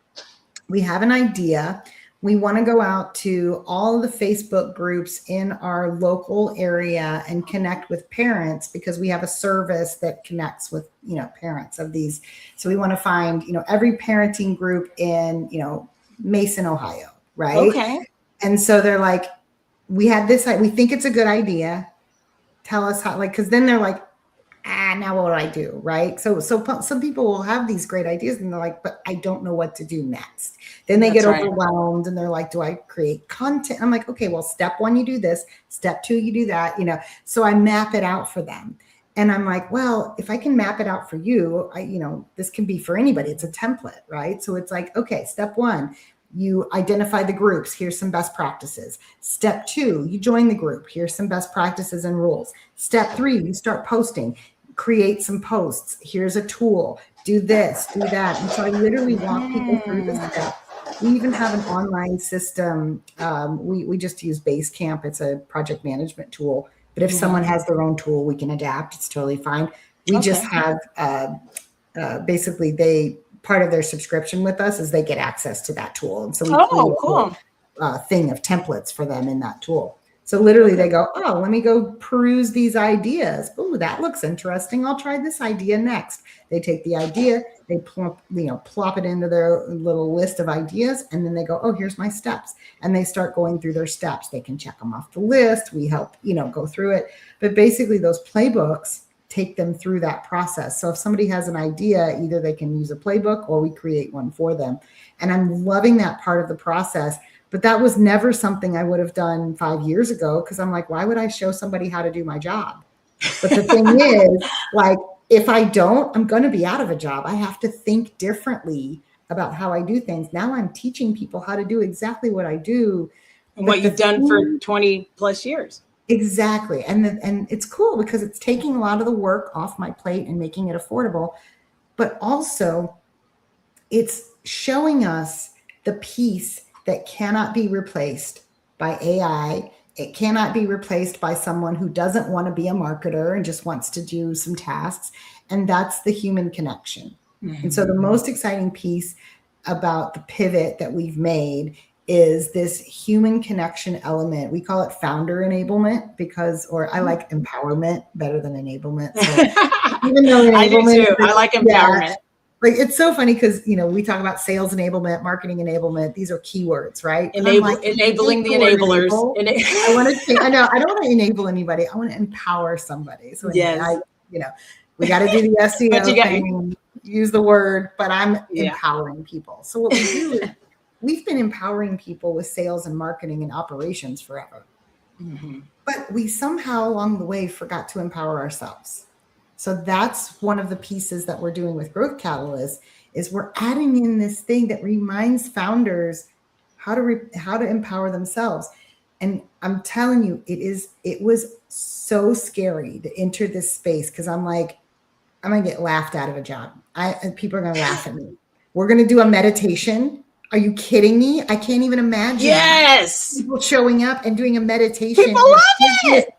we have an idea. We want to go out to all the Facebook groups in our local area and connect with parents, because we have a service that connects with, parents of these. So we want to find, every parenting group in, Mason, Ohio. Right. Okay. And so they're like, we think it's a good idea. Tell us how, because then they're like, now what do I do? Right. So some people will have these great ideas and they're like, but I don't know what to do next. Then they get overwhelmed and they're like, do I create content? I'm like, okay, well, step 1, you do this. Step 2, you do that, so I map it out for them. And I'm like, well, if I can map it out for you, this can be for anybody. It's a template, right? So it's like, okay, step 1, you identify the groups. Here's some best practices. Step 2, you join the group. Here's some best practices and rules. Step 3, you start posting. Create some posts. Here's a tool. Do this, do that. And so I literally walk people through the steps. We even have an online system. We just use Basecamp. It's a project management tool. But if someone has their own tool, we can adapt. It's totally fine. We just have basically part of their subscription with us is they get access to that tool. And so we create a thing of templates for them in that tool. So literally they go, oh, let me go peruse these ideas. Oh, that looks interesting. I'll try this idea next. They take the idea, they plop it into their little list of ideas, and then they go, oh, here's my steps. And they start going through their steps. They can check them off the list. We help, go through it. But basically those playbooks take them through that process. So if somebody has an idea, either they can use a playbook or we create one for them. And I'm loving that part of the process. But that was never something I would have done 5 years ago, because I'm like, why would I show somebody how to do my job? But the thing is, like, if I don't, I'm going to be out of a job. I have to think differently about how I do things. Now I'm teaching people how to do exactly what I do. And what you've done for 20 plus years. Exactly. And it's cool because it's taking a lot of the work off my plate and making it affordable. But also, it's showing us the piece that cannot be replaced by AI. It cannot be replaced by someone who doesn't want to be a marketer and just wants to do some tasks. And that's the human connection. And so the most exciting piece about the pivot that we've made is this human connection element. We call it founder enablement or I like empowerment better than enablement. So even though I do too. I like empowerment. Yeah, like it's so funny because we talk about sales enablement, marketing enablement. These are keywords, right? Enabling the enablers. I know I don't want to enable anybody. I want to empower somebody. So anyway, we got to do the SEO thing, use the word, but I'm empowering people. So what we do is we've been empowering people with sales and marketing and operations forever. But we somehow along the way forgot to empower ourselves. So that's one of the pieces that we're doing with Growth Catalyst is we're adding in this thing that reminds founders how to empower themselves. And I'm telling you, it was so scary to enter this space because I'm like, I'm going to get laughed out of a job. People are going to laugh at me. We're going to do a meditation. Are you kidding me? I can't even imagine. Yes. People showing up and doing a meditation. People love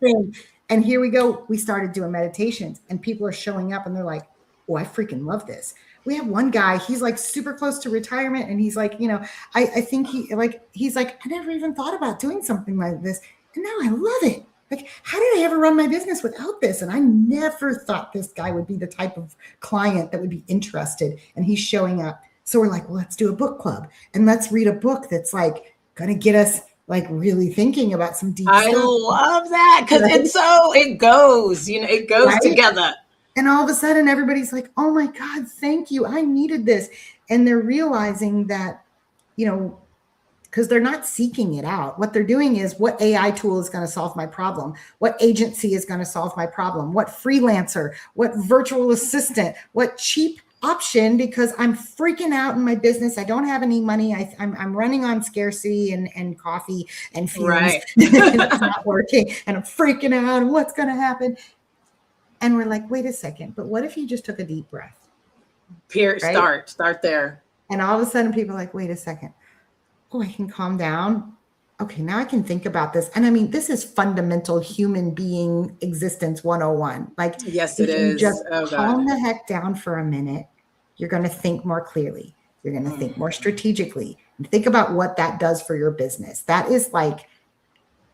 it. And here we go. We started doing meditations and people are showing up and they're like, oh, I freaking love this. We have one guy, he's like super close to retirement. And he's like, I think he's like, I never even thought about doing something like this. And now I love it. Like, how did I ever run my business without this? And I never thought this guy would be the type of client that would be interested. And he's showing up. So we're like, well, let's do a book club and let's read a book that's like going to get us like really thinking about some deep stuff. I love that because it goes right? together. And all of a sudden everybody's like, oh my God, thank you. I needed this. And they're realizing that, because they're not seeking it out. What they're doing is what AI tool is going to solve my problem? What agency is going to solve my problem? What freelancer? What virtual assistant? What cheap option? Because I'm freaking out in my business. I don't have any money. I'm running on scarcity and coffee and fumes. Right. It's not working. And I'm freaking out. And what's going to happen? And we're like, wait a second. But what if you just took a deep breath? Right? Start there. And all of a sudden people are like, wait a second. Oh, I can calm down. Okay, now I can think about this. And I mean, this is fundamental human being existence 101. Like, yes, it is. Just calm the heck down for a minute. You're going to think more clearly. You're going to think more strategically. And think about what that does for your business. That is like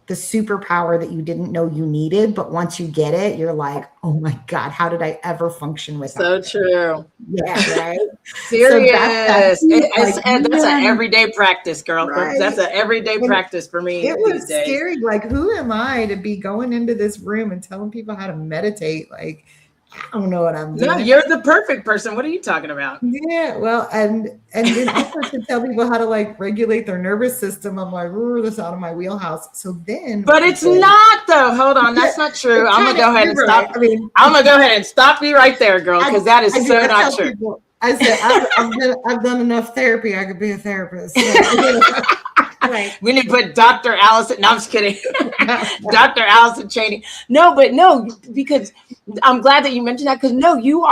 the superpower that you didn't know you needed. But once you get it, you're like, oh my God, how did I ever function without So true. Yeah, right? Serious. That's an everyday practice, girl. Right? That's an everyday practice for me. It was scary. Like, who am I to be going into this room and telling people how to meditate? Like, I don't know what I'm doing. No, you're the perfect person. What are you talking about? Yeah, well, and then also to tell people how to like regulate their nervous system. I'm like, this out of my wheelhouse. So then, but it's not though. Hold on, that's not true. I'm gonna go ahead and stop. I'm gonna go ahead and stop you right there, girl, because that is so not true. People, I said I've done enough therapy. I could be a therapist. So, right. We need to put Dr. Allison. No, I'm just kidding. Dr. Allison Chaney. No, because I'm glad that you mentioned that because you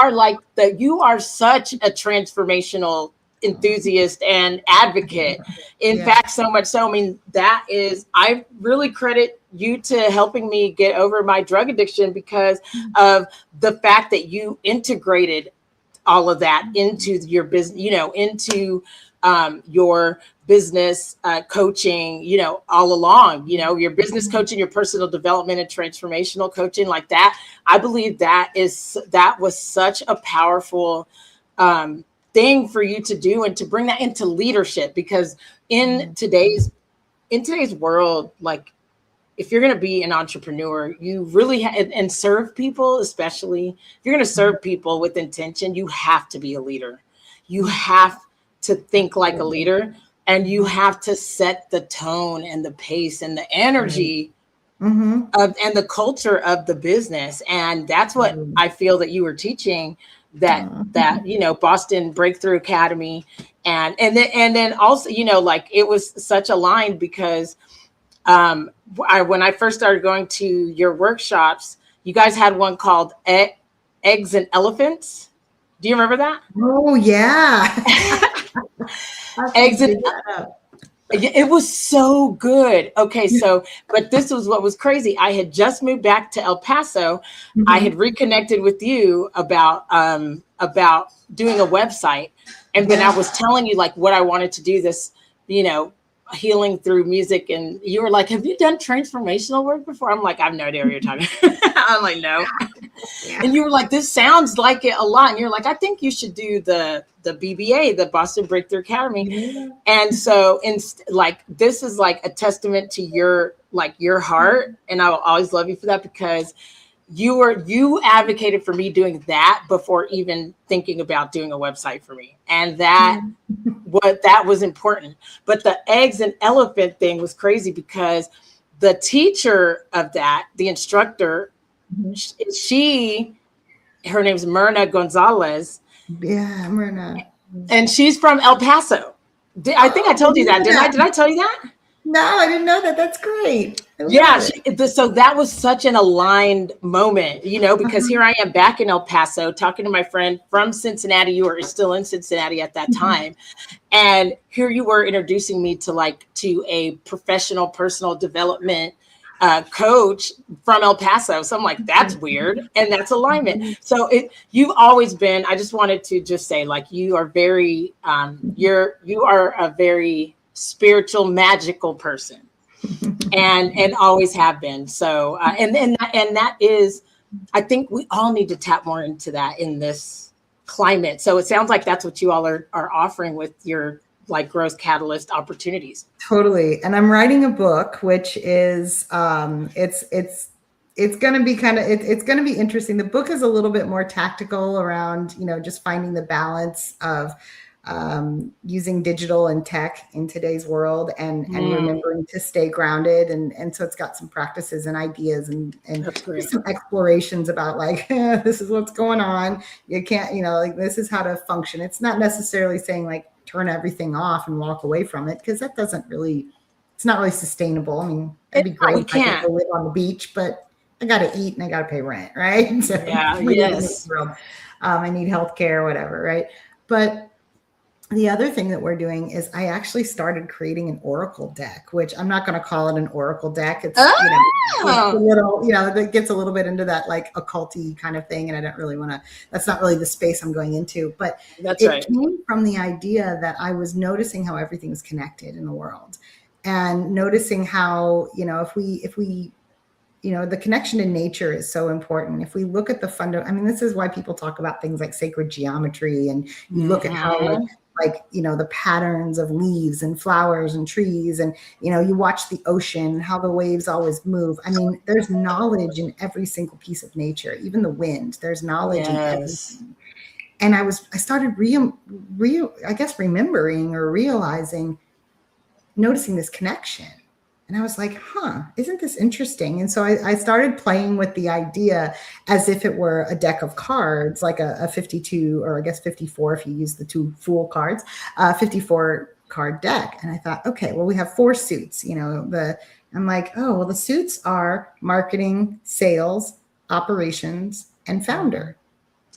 are such a transformational enthusiast and advocate. In fact, so much so, I mean, I really credit you to helping me get over my drug addiction because of the fact that you integrated all of that into your business, into your business coaching, all along, your business coaching, your personal development and transformational coaching like that. I believe that was such a powerful thing for you to do and to bring that into leadership, because in today's world, like if you're going to be an entrepreneur, you really and serve people, especially if you're going to serve people with intention, you have to be a leader. You have to think like a leader, and you have to set the tone and the pace and the energy and the culture of the business. And that's what I feel that you were teaching that Boston Breakthrough Academy. And then also, like it was such a line because when I first started going to your workshops, you guys had one called Eggs and Elephants. Do you remember that? Oh, yeah. Eggs and That up. Yeah, it was so good. Okay, so but this was what was crazy. I had just moved back to El Paso. I Mhm. had reconnected with you about doing a website, and then I was telling you like what I wanted to do this, you know, healing through music, and you were like, "Have you done transformational work before?" I'm like, "I have no idea what you're talking." I'm like, "No." Yeah. And you were like, "This sounds like it a lot." And you're like, "I think you should do the BBA, the Boston Breakthrough Academy." Yeah. And so like this is like a testament to your heart, and I will always love you for that, because you advocated for me doing that before even thinking about doing a website for me. And that was important. But the eggs and elephant thing was crazy, because the teacher of that, the instructor, she her name's Myrna Gonzalez, Yeah, Myrna. and she's from El Paso. I think I Oh, told you that, didn't I? yeah. Did I tell you that? No, I didn't know that. That's great. I love Yeah. it. So that was such an aligned moment, because Uh-huh. here I am back in El Paso talking to my friend from Cincinnati. You were still in Cincinnati at that Mhm. time. And here you were introducing me to a professional personal development coach from El Paso. So I'm like, that's weird. And that's alignment. So you've always been, I just wanted to just say, like, you are very, you are a very spiritual, magical person, and always have been. So, and that is, I think we all need to tap more into that in this climate. So it sounds like that's what you all are offering with your like growth catalyst opportunities. Totally. And I'm writing a book, which is it's going to be it's going to be interesting. The book is a little bit more tactical around, just finding the balance of using digital and tech in today's world, and remembering to stay grounded. And so it's got some practices and ideas and That's great. some explorations about like, this is what's going on. You can't, like, this is how to function. It's not necessarily saying like, turn everything off and walk away from it, because that doesn't really, it's not really sustainable. I mean, it'd be great We if I could can't. go live on the beach, but I got to eat and I got to pay rent, right? So Yeah. we live in this Yes. world. I need healthcare, whatever, right? But the other thing that we're doing is I actually started creating an oracle deck, which I'm not going to call it an oracle deck. It's, it's a little, that gets a little bit into that like occulty kind of thing. And I don't really want to, that's not really the space I'm going into, but That's it right. came from the idea that I was noticing how everything's connected in the world, and noticing how, if we the connection to nature is so important. If we look at this is why people talk about things like sacred geometry, and you look at how the patterns of leaves and flowers and trees, and you watch the ocean, how the waves always move. I mean, there's knowledge in every single piece of nature, even the wind. There's knowledge in everything. And I started remembering or realizing, noticing this connection. And I was like, isn't this interesting? And so I started playing with the idea as if it were a deck of cards, like a 52, or I guess 54 if you use the two Fool cards, 54 card deck. And I thought, okay, well, we have 4 suits. I'm like, oh, well, the suits are marketing, sales, operations, and founder.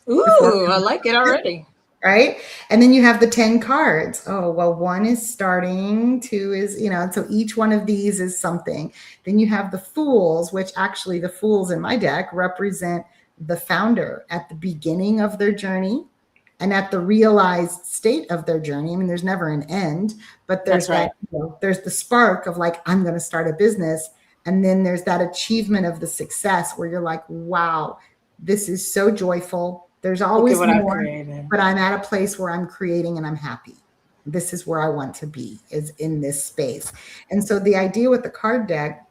Ooh, I like it already. Right. And then you have the 10 cards. Oh, well, 1 is starting, 2 is, so each one of these is something. Then you have the fools, which actually the fools in my deck represent the founder at the beginning of their journey and at the realized state of their journey. I mean, there's never an end, but there's there's the spark of like, I'm going to start a business. And then there's that achievement of the success where you're like, wow, this is so joyful. There's always more, but I'm at a place where I'm creating and I'm happy. This is where I want to be, is in this space. And so the idea with the card deck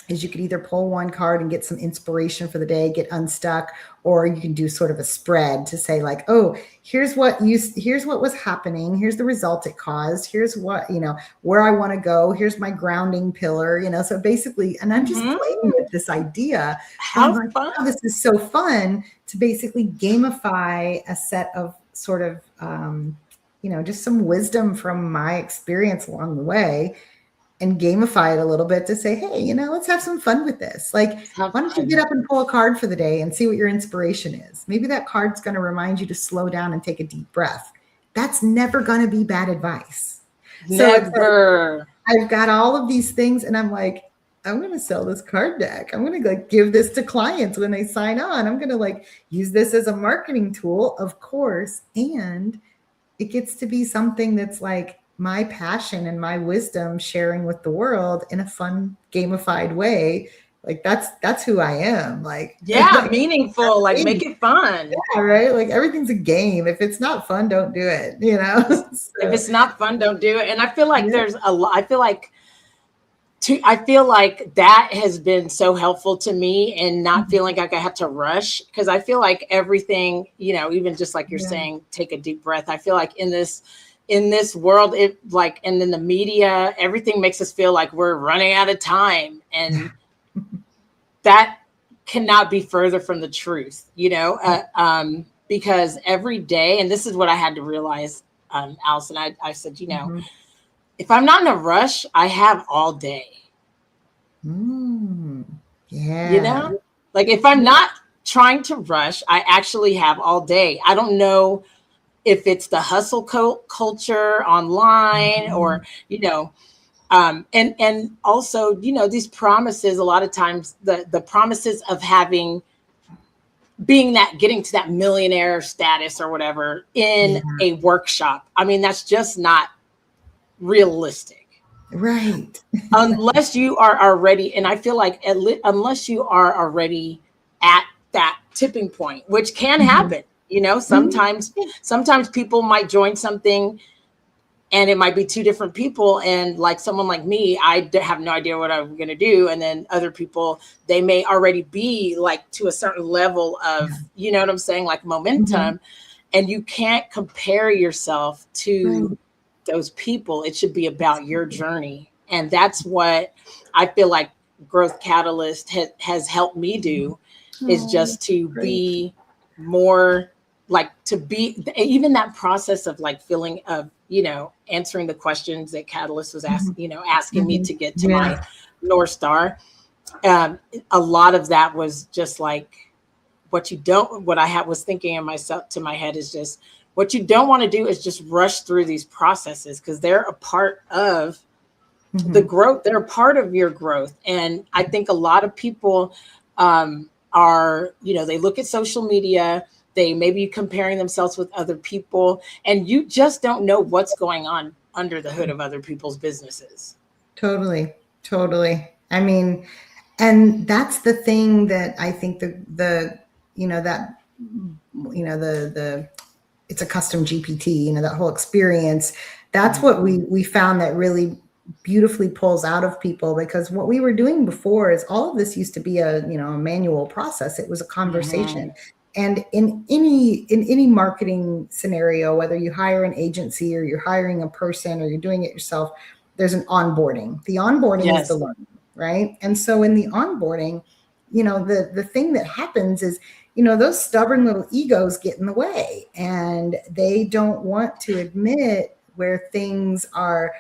is you could either pull one card and get some inspiration for the day, get unstuck, or you can do sort of a spread to say like, oh, here's what was happening. Here's the result it caused. Here's what, where I want to go. Here's my grounding pillar, so basically, and I'm just playing with this idea. How like, fun. oh, this is so fun to basically gamify a set of sort of, just some wisdom from my experience along the way, and gamify it a little bit to say, hey, let's have some fun with this. Like, why don't you get up and pull a card for the day and see what your inspiration is? Maybe that card's going to remind you to slow down and take a deep breath. that's never going to be bad advice. So it's like, Never. I've got all of these things and I'm like, I'm going to sell this card deck. I'm going to like give this to clients when they sign on. I'm going to like use this as a marketing tool, of course. And it gets to be something that's like my passion and my wisdom sharing with the world in a fun, gamified way. Like that's who I am. Like, Yeah, meaningful, like make it fun. yeah, right. Like everything's a game. If it's not fun, don't do it, you know? If it's not fun, don't do it. And I feel like Yeah. there's a lot, I feel like that has been so helpful to me and not feeling like I have to rush, because I feel like everything, you know, even just like you're saying, take a deep breath. I feel like in this world, it like, and in the media, everything makes us feel like we're running out of time, and that cannot be further from the truth, you know, because every day, and this is what I had to realize, Allison, I said, you know, if I'm not in a rush, I have all day. Yeah. You know, like if I'm not trying to rush, I actually have all day. I don't know if it's the hustle culture online or, you know, and also, you know, these promises, a lot of times the promises of getting to that millionaire status or whatever in a workshop. I mean, that's just not realistic. Right. Unless you are already, and I feel like unless you are already at that tipping point, which can happen, you know, sometimes people might join something and it might be two different people. And like someone like me, I have no idea what I'm going to do. And then other people, they may already be like to a certain level of, you know what I'm saying? Like momentum. And you can't compare yourself to those people. It should be about your journey. And that's what I feel like Growth Catalyst has helped me do, is just to be more like, to be even that process of like feeling of, you know, answering the questions that Catalyst was asking me to get to my North Star. A lot of that was just like, what I was thinking in myself to my head is just, what you don't want to do is just rush through these processes, because they're a part of the growth. They're a part of your growth. And I think a lot of people are, you know, they look at social media, they may be comparing themselves with other people, and you just don't know what's going on under the hood of other people's businesses. Totally. I mean, and that's the thing that I think it's a custom GPT, you know, that whole experience. That's what we found that really beautifully pulls out of people, because what we were doing before is all of this used to be a manual process. It was a conversation. And in any marketing scenario, whether you hire an agency or you're hiring a person or you're doing it yourself, there's an onboarding. The onboarding is the learning, right? And so in the onboarding, you know, the thing that happens is, you know, those stubborn little egos get in the way, and they don't want to admit where things are,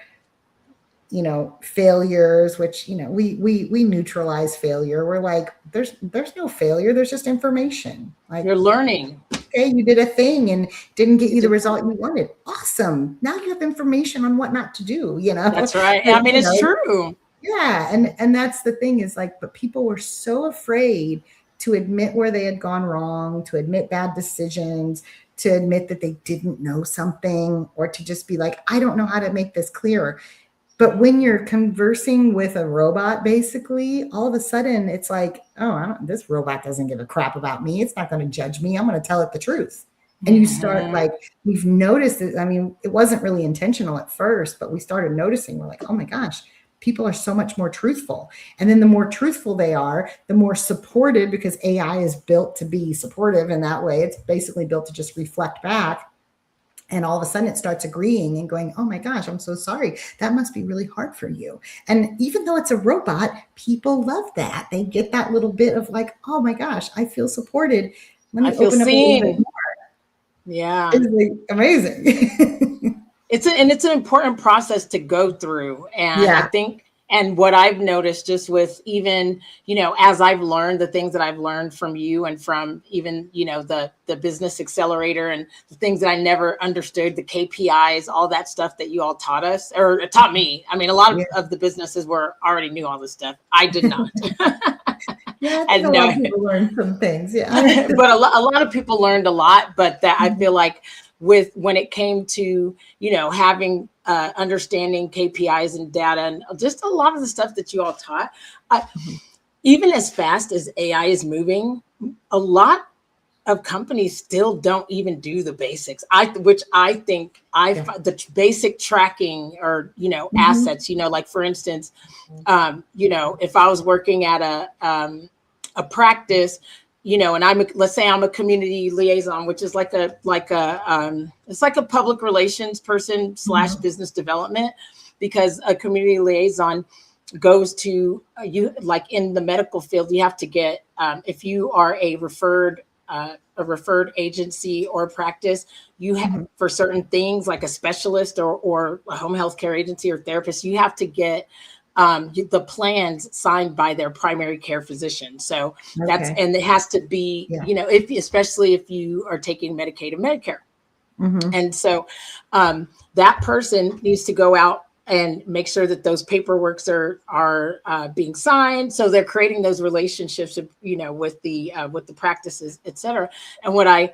you know, failures, which, you know, we neutralize failure. We're like, there's no failure. There's just information. Like, you're learning. Okay, you did a thing and didn't get you the result you wanted. Awesome. Now you have information on what not to do, you know? That's right. I mean, it's true. Yeah. And that's the thing is like, but people were so afraid to admit where they had gone wrong, to admit bad decisions, to admit that they didn't know something, or to just be like, I don't know how to make this clearer. But when you're conversing with a robot, basically, all of a sudden it's like, oh, this robot doesn't give a crap about me. It's not going to judge me. I'm going to tell it the truth. And you start like, we've noticed it. I mean, it wasn't really intentional at first, but we started noticing, we're like, oh my gosh, people are so much more truthful. And then the more truthful they are, the more supported, because AI is built to be supportive in that way. It's basically built to just reflect back. And all of a sudden it starts agreeing and going, oh my gosh, I'm so sorry. That must be really hard for you. And even though it's a robot, people love that. They get that little bit of like, oh my gosh, I feel supported. Let me open up a little bit more. Yeah. It's like amazing. It's an important process to go through. And I think And what I've noticed just with even, as I've learned the things that I've learned from you and from even, the business accelerator and the things that I never understood, the KPIs, all that stuff that you all taught us or taught me. I mean, a lot of the businesses already knew all this stuff. I did not. Yeah, I think a lot of people learned some things. Yeah. But a lot of people learned a lot, but that I feel like when it came to, having understanding KPIs and data and just a lot of the stuff that you all taught, even as fast as AI is moving, a lot of companies still don't even do the basics. Which I think the basic tracking or, assets, like for instance, if I was working at a practice, and let's say I'm a community liaison, which is it's like a public relations person / business development, because a community liaison goes to you, like in the medical field, you have to get, if you are a referred agency or practice, you have for certain things like a specialist or a home health care agency or therapist, you have to get the plans signed by their primary care physician. So and it has to be, especially if you are taking Medicaid and Medicare. And so that person needs to go out and make sure that those paperworks are being signed. So they're creating those relationships, with the practices, et cetera. And what I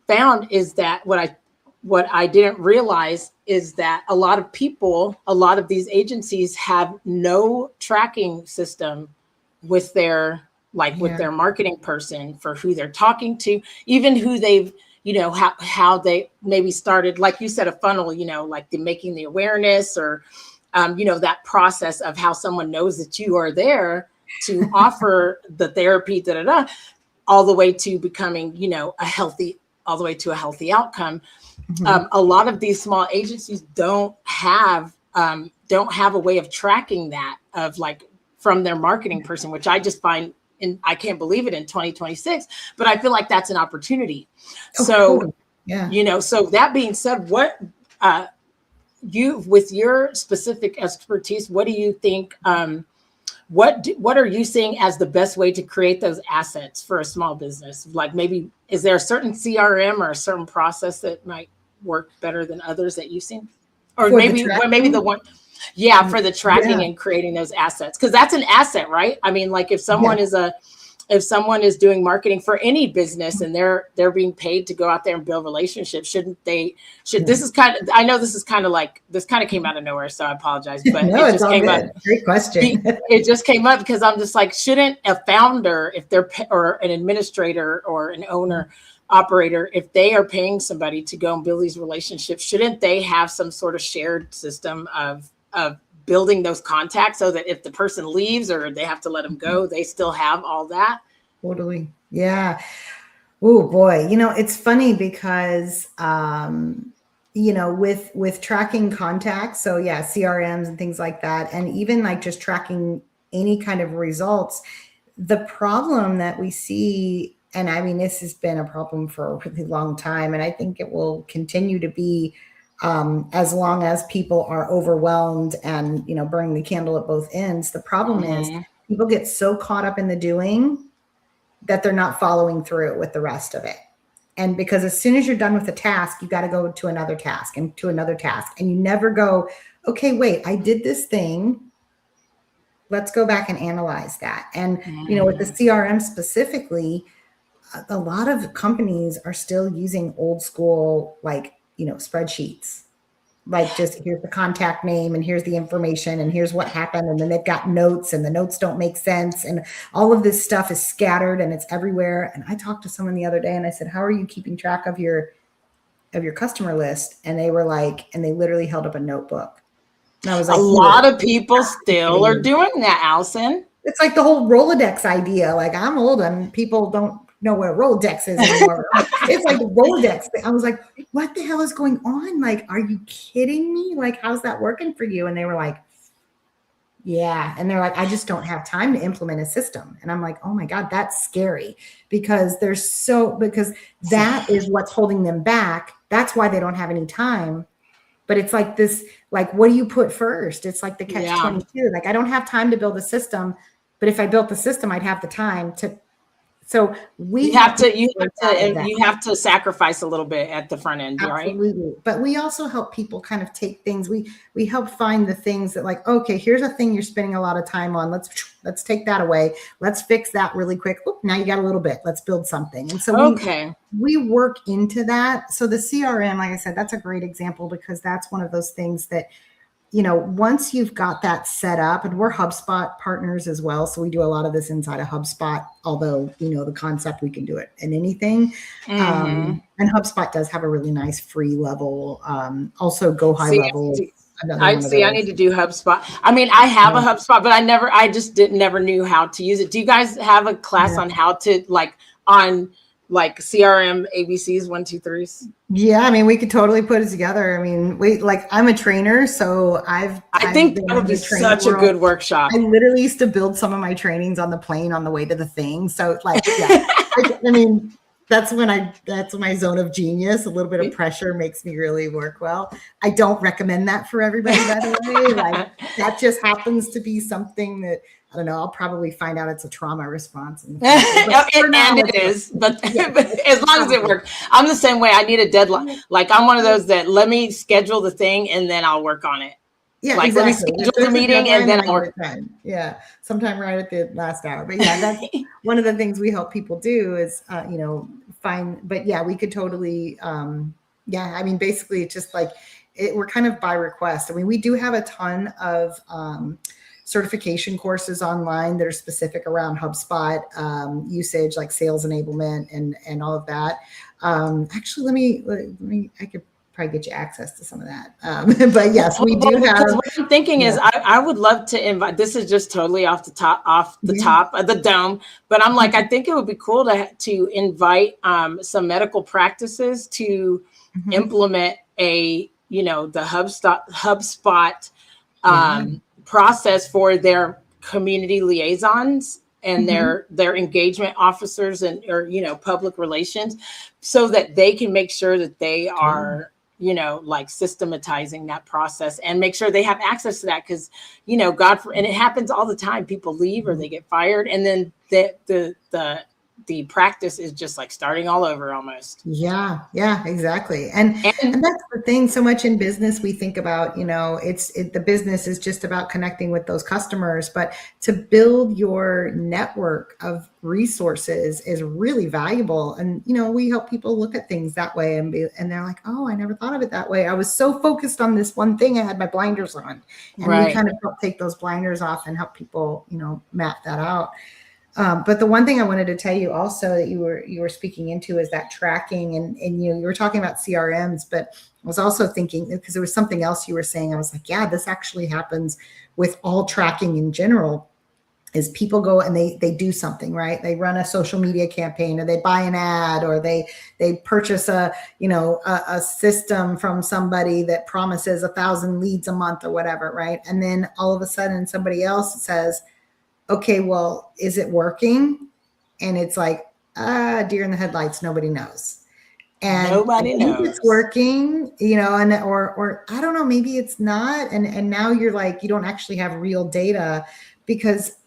found is that what I didn't realize is that a lot of these agencies have no tracking system with their with their marketing person for who they're talking to, even who they've, how they maybe started, like you said, a funnel, like making the awareness or, that process of how someone knows that you are there to offer the therapy, all the way to becoming, all the way to a healthy outcome. A lot of these small agencies don't have a way of tracking that from their marketing person, which I just find, and I can't believe it in 2026, but I feel like that's an opportunity. So that being said, what with your specific expertise, what do you think, what are you seeing as the best way to create those assets for a small business? Like maybe, is there a certain CRM or a certain process that might work better than others that you've seen? Or maybe the one, for the tracking and creating those assets. Because that's an asset, right? I mean, like if someone is doing marketing for any business and they're being paid to go out there and build relationships, this is kind of, I know this kind of came out of nowhere, so I apologize, but no, it just came up. Great question. It just came up because I'm just like, shouldn't a founder, if they're, or an administrator or an owner operator, if they are paying somebody to go and build these relationships, shouldn't they have some sort of shared system of building those contacts so that if the person leaves or they have to let them go, they still have all that? Totally. Yeah. Oh boy. It's funny because, with tracking contacts. So CRMs and things like that. And even like just tracking any kind of results, the problem that we see, and I mean, this has been a problem for a really long time, and I think it will continue to be as long as people are overwhelmed and, burning the candle at both ends. The problem is people get so caught up in the doing that they're not following through with the rest of it. And because as soon as you're done with a task, you got to go to another task and to another task. And you never go, okay, wait, I did this thing. Let's go back and analyze that. And, with the CRM specifically, a lot of companies are still using old school, spreadsheets, like just here's the contact name and here's the information and here's what happened. And then they've got notes and the notes don't make sense. And all of this stuff is scattered and it's everywhere. And I talked to someone the other day and I said, how are you keeping track of your customer list? And they were like, and they literally held up a notebook. And I was like, a lot of people still are doing that, Allison. It's like the whole Rolodex idea. Like I'm old and people don't know what a Rolodex is anymore. It's like the Rolodex. I was like, what the hell is going on? Like, are you kidding me? Like, how's that working for you? And they were like, yeah. And they're like, I just don't have time to implement a system. And I'm like, oh my God, that's scary because because that is what's holding them back. That's why they don't have any time. But it's like this, like, what do you put first? It's like the catch 22. Like, I don't have time to build a system, but if I built the system, I'd have the time to. So we you have to sacrifice a little bit at the front end, right? Absolutely. But we also help people kind of take things. We help find the things that, like, okay, here's a thing you're spending a lot of time on. Let's take that away. Let's fix that really quick. Oop, now you got a little bit. Let's build something. And so we work into that. So the CRM, like I said, that's a great example, because that's one of those things that, you know, once you've got that set up, and we're HubSpot partners as well. So we do a lot of this inside of HubSpot, although, you know, the concept, we can do it in anything. And HubSpot does have a really nice free level. Also Go High Level. I need to do HubSpot. I mean, I have a HubSpot, but I just never knew how to use it. Do you guys have a class on how to like CRM ABCs 1, 2, 3s? Yeah, I mean, we could totally put it together. I mean, I'm a trainer, so I think that would be such a good workshop. I literally used to build some of my trainings on the plane on the way to the thing. So like, yeah, I mean, that's my zone of genius. A little bit of pressure makes me really work well. I don't recommend that for everybody, by the way. Like, that just happens to be something that, I don't know, I'll probably find out it's a trauma response. But it is, but as long as it works. I'm the same way. I need a deadline. Like, I'm one of those that let me schedule the thing and then I'll work on it. Yeah, like, exactly. Let me schedule the meeting and then I'll work. Yeah, sometime right at the last hour. But yeah, that's one of the things we help people do is, you know, find. But yeah, we could totally, I mean, basically, it's just like we're kind of by request. I mean, we do have a ton of certification courses online that are specific around HubSpot usage, like sales enablement and all of that. Actually, let me, I could probably get you access to some of that. But yes, we do have. What I'm thinking is I would love to invite, this is just totally off the top of the dome, but I'm like, I think it would be cool to invite some medical practices to implement the HubSpot process for their community liaisons and their engagement officers and public relations, so that they can make sure that they are like systematizing that process and make sure they have access to that, because and it happens all the time. People leave or they get fired, and then the practice is just like starting all over almost. Yeah, exactly. And that's the thing. So much in business, we think about, the business is just about connecting with those customers, but to build your network of resources is really valuable. And, we help people look at things that way and they're like, oh, I never thought of it that way. I was so focused on this one thing. I had my blinders on, and we kind of help take those blinders off and help people, map that out. But the one thing I wanted to tell you also that you were speaking into is that tracking, and you were talking about CRMs, but I was also thinking, because there was something else you were saying, I was like, yeah, this actually happens with all tracking in general, is people go and they do something, right? They run a social media campaign, or they buy an ad, or they purchase a system from somebody that promises 1,000 leads a month or whatever, right? And then all of a sudden somebody else says, okay, well, is it working? And it's like, deer in the headlights, nobody knows. And nobody knows it's working, and or I don't know, maybe it's not. And now you're like, you don't actually have real data, because,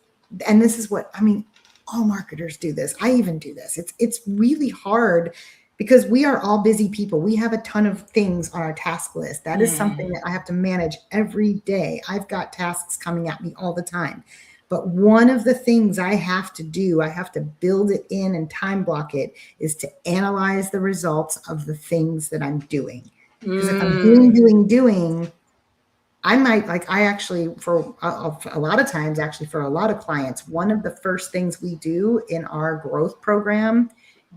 and this is what, I mean, all marketers do this. I even do this. It's really hard, because we are all busy people. We have a ton of things on our task list. That is something that I have to manage every day. I've got tasks coming at me all the time. But one of the things I have to do, I have to build it in and time block it, is to analyze the results of the things that I'm doing. Because if I'm doing, I might, I actually, for a lot of times, actually for a lot of clients, one of the first things we do in our growth program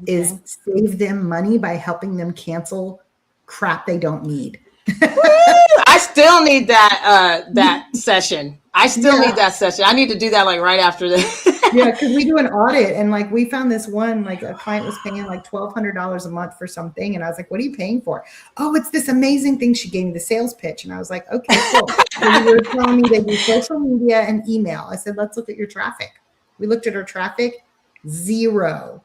is save them money by helping them cancel crap they don't need. I still need that session. I still need that session. I need to do that right after this. Yeah, because we do an audit, and we found this one, a client was paying $1,200 a month for something, and I was like, what are you paying for? Oh, it's this amazing thing. She gave me the sales pitch, and I was like, okay, cool. So you were telling me they do social media and email. I said, let's look at your traffic. We looked at her traffic, zero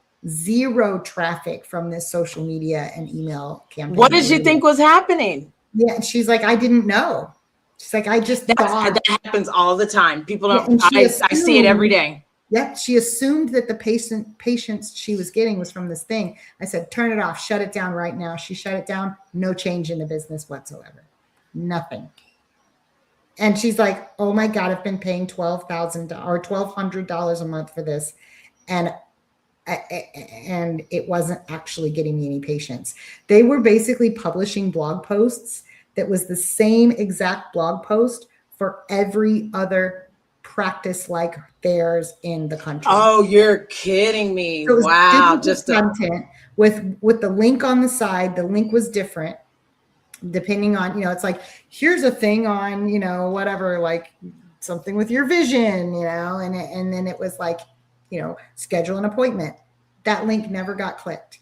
traffic from this social media and email campaign. What did you think was happening? Yeah. And she's like, I didn't know. She's like, I just thought. That happens all the time. People Yeah, don't, and she I see it every assumed, day. yep, she assumed that the patients she was getting was from this thing. I said, turn it off, shut it down right now. She shut it down. No change in the business whatsoever. Nothing. And she's like, oh my God, I've been paying $12,000 or $1,200 a month for this. And it wasn't actually getting me any patients. They were basically publishing blog posts that was the same exact blog post for every other practice like theirs in the country. Oh, you're kidding me. So Wow. Just content with the link on the side. The link was different depending on, it's like, here's a thing on, whatever, like something with your vision, and then it was like, schedule an appointment. That link never got clicked.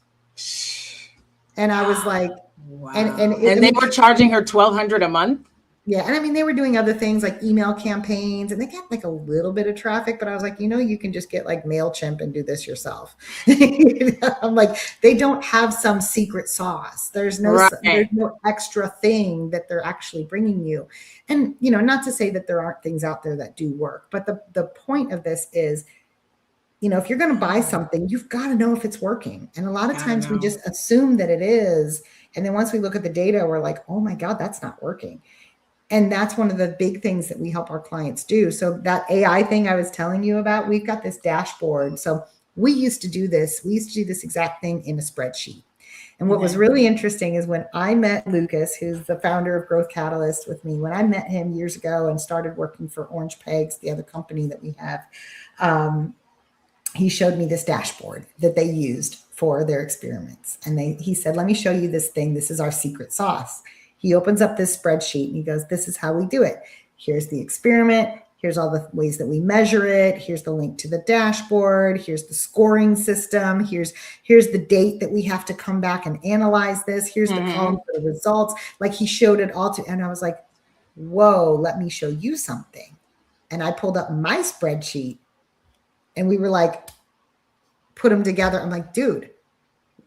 And I was like, wow. And they were charging her $1,200 a month. Yeah. And I mean, they were doing other things like email campaigns, and they got like a little bit of traffic, but I was like, you can just get like MailChimp and do this yourself. I'm like, they don't have some secret sauce. There's no extra thing that they're actually bringing you. And, not to say that there aren't things out there that do work, but the point of this is, if you're going to buy something, you've got to know if it's working. And a lot of times we just assume that it is. And then once we look at the data, we're like, oh my God, that's not working. And that's one of the big things that we help our clients do. So that AI thing I was telling you about, we've got this dashboard. So we used to do this. We used to do this exact thing in a spreadsheet. And what was really interesting is when I met Lucas, who's the founder of Growth Catalyst with me, when I met him years ago and started working for Orange Pegs, the other company that we have, he showed me this dashboard that they used for their experiments. And he said, let me show you this thing. This is our secret sauce. He opens up this spreadsheet and he goes, this is how we do it. Here's the experiment. Here's all the ways that we measure it. Here's the link to the dashboard. Here's the scoring system. Here's the date that we have to come back and analyze this. Here's the column for the results. Like he showed it all to, and I was like, whoa, let me show you something. And I pulled up my spreadsheet and we were like, put them together. I'm like, dude,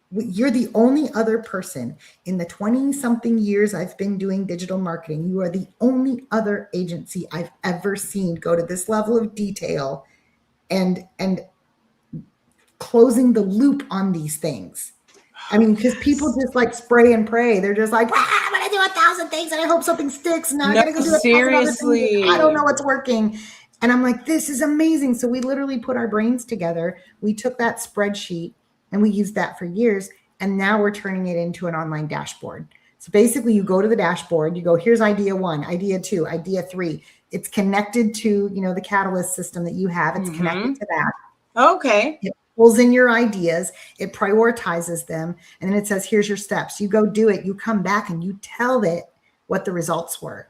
you're the only other person in the 20-something years I've been doing digital marketing. You are the only other agency I've ever seen go to this level of detail and closing the loop on these things. I mean, because people just like spray and pray. They're just like, I'm going to do 1,000 things and I hope something sticks. And now I got to go do 1,000 other things. I don't know what's working. And I'm like, this is amazing. So we literally put our brains together. We took that spreadsheet and we used that for years. And now we're turning it into an online dashboard. So basically you go to the dashboard, you go, here's idea 1, idea 2, idea 3. It's connected to, the Catalyst system that you have. It's connected to that. Okay. It pulls in your ideas. It prioritizes them. And then it says, here's your steps. You go do it. You come back and you tell it what the results were.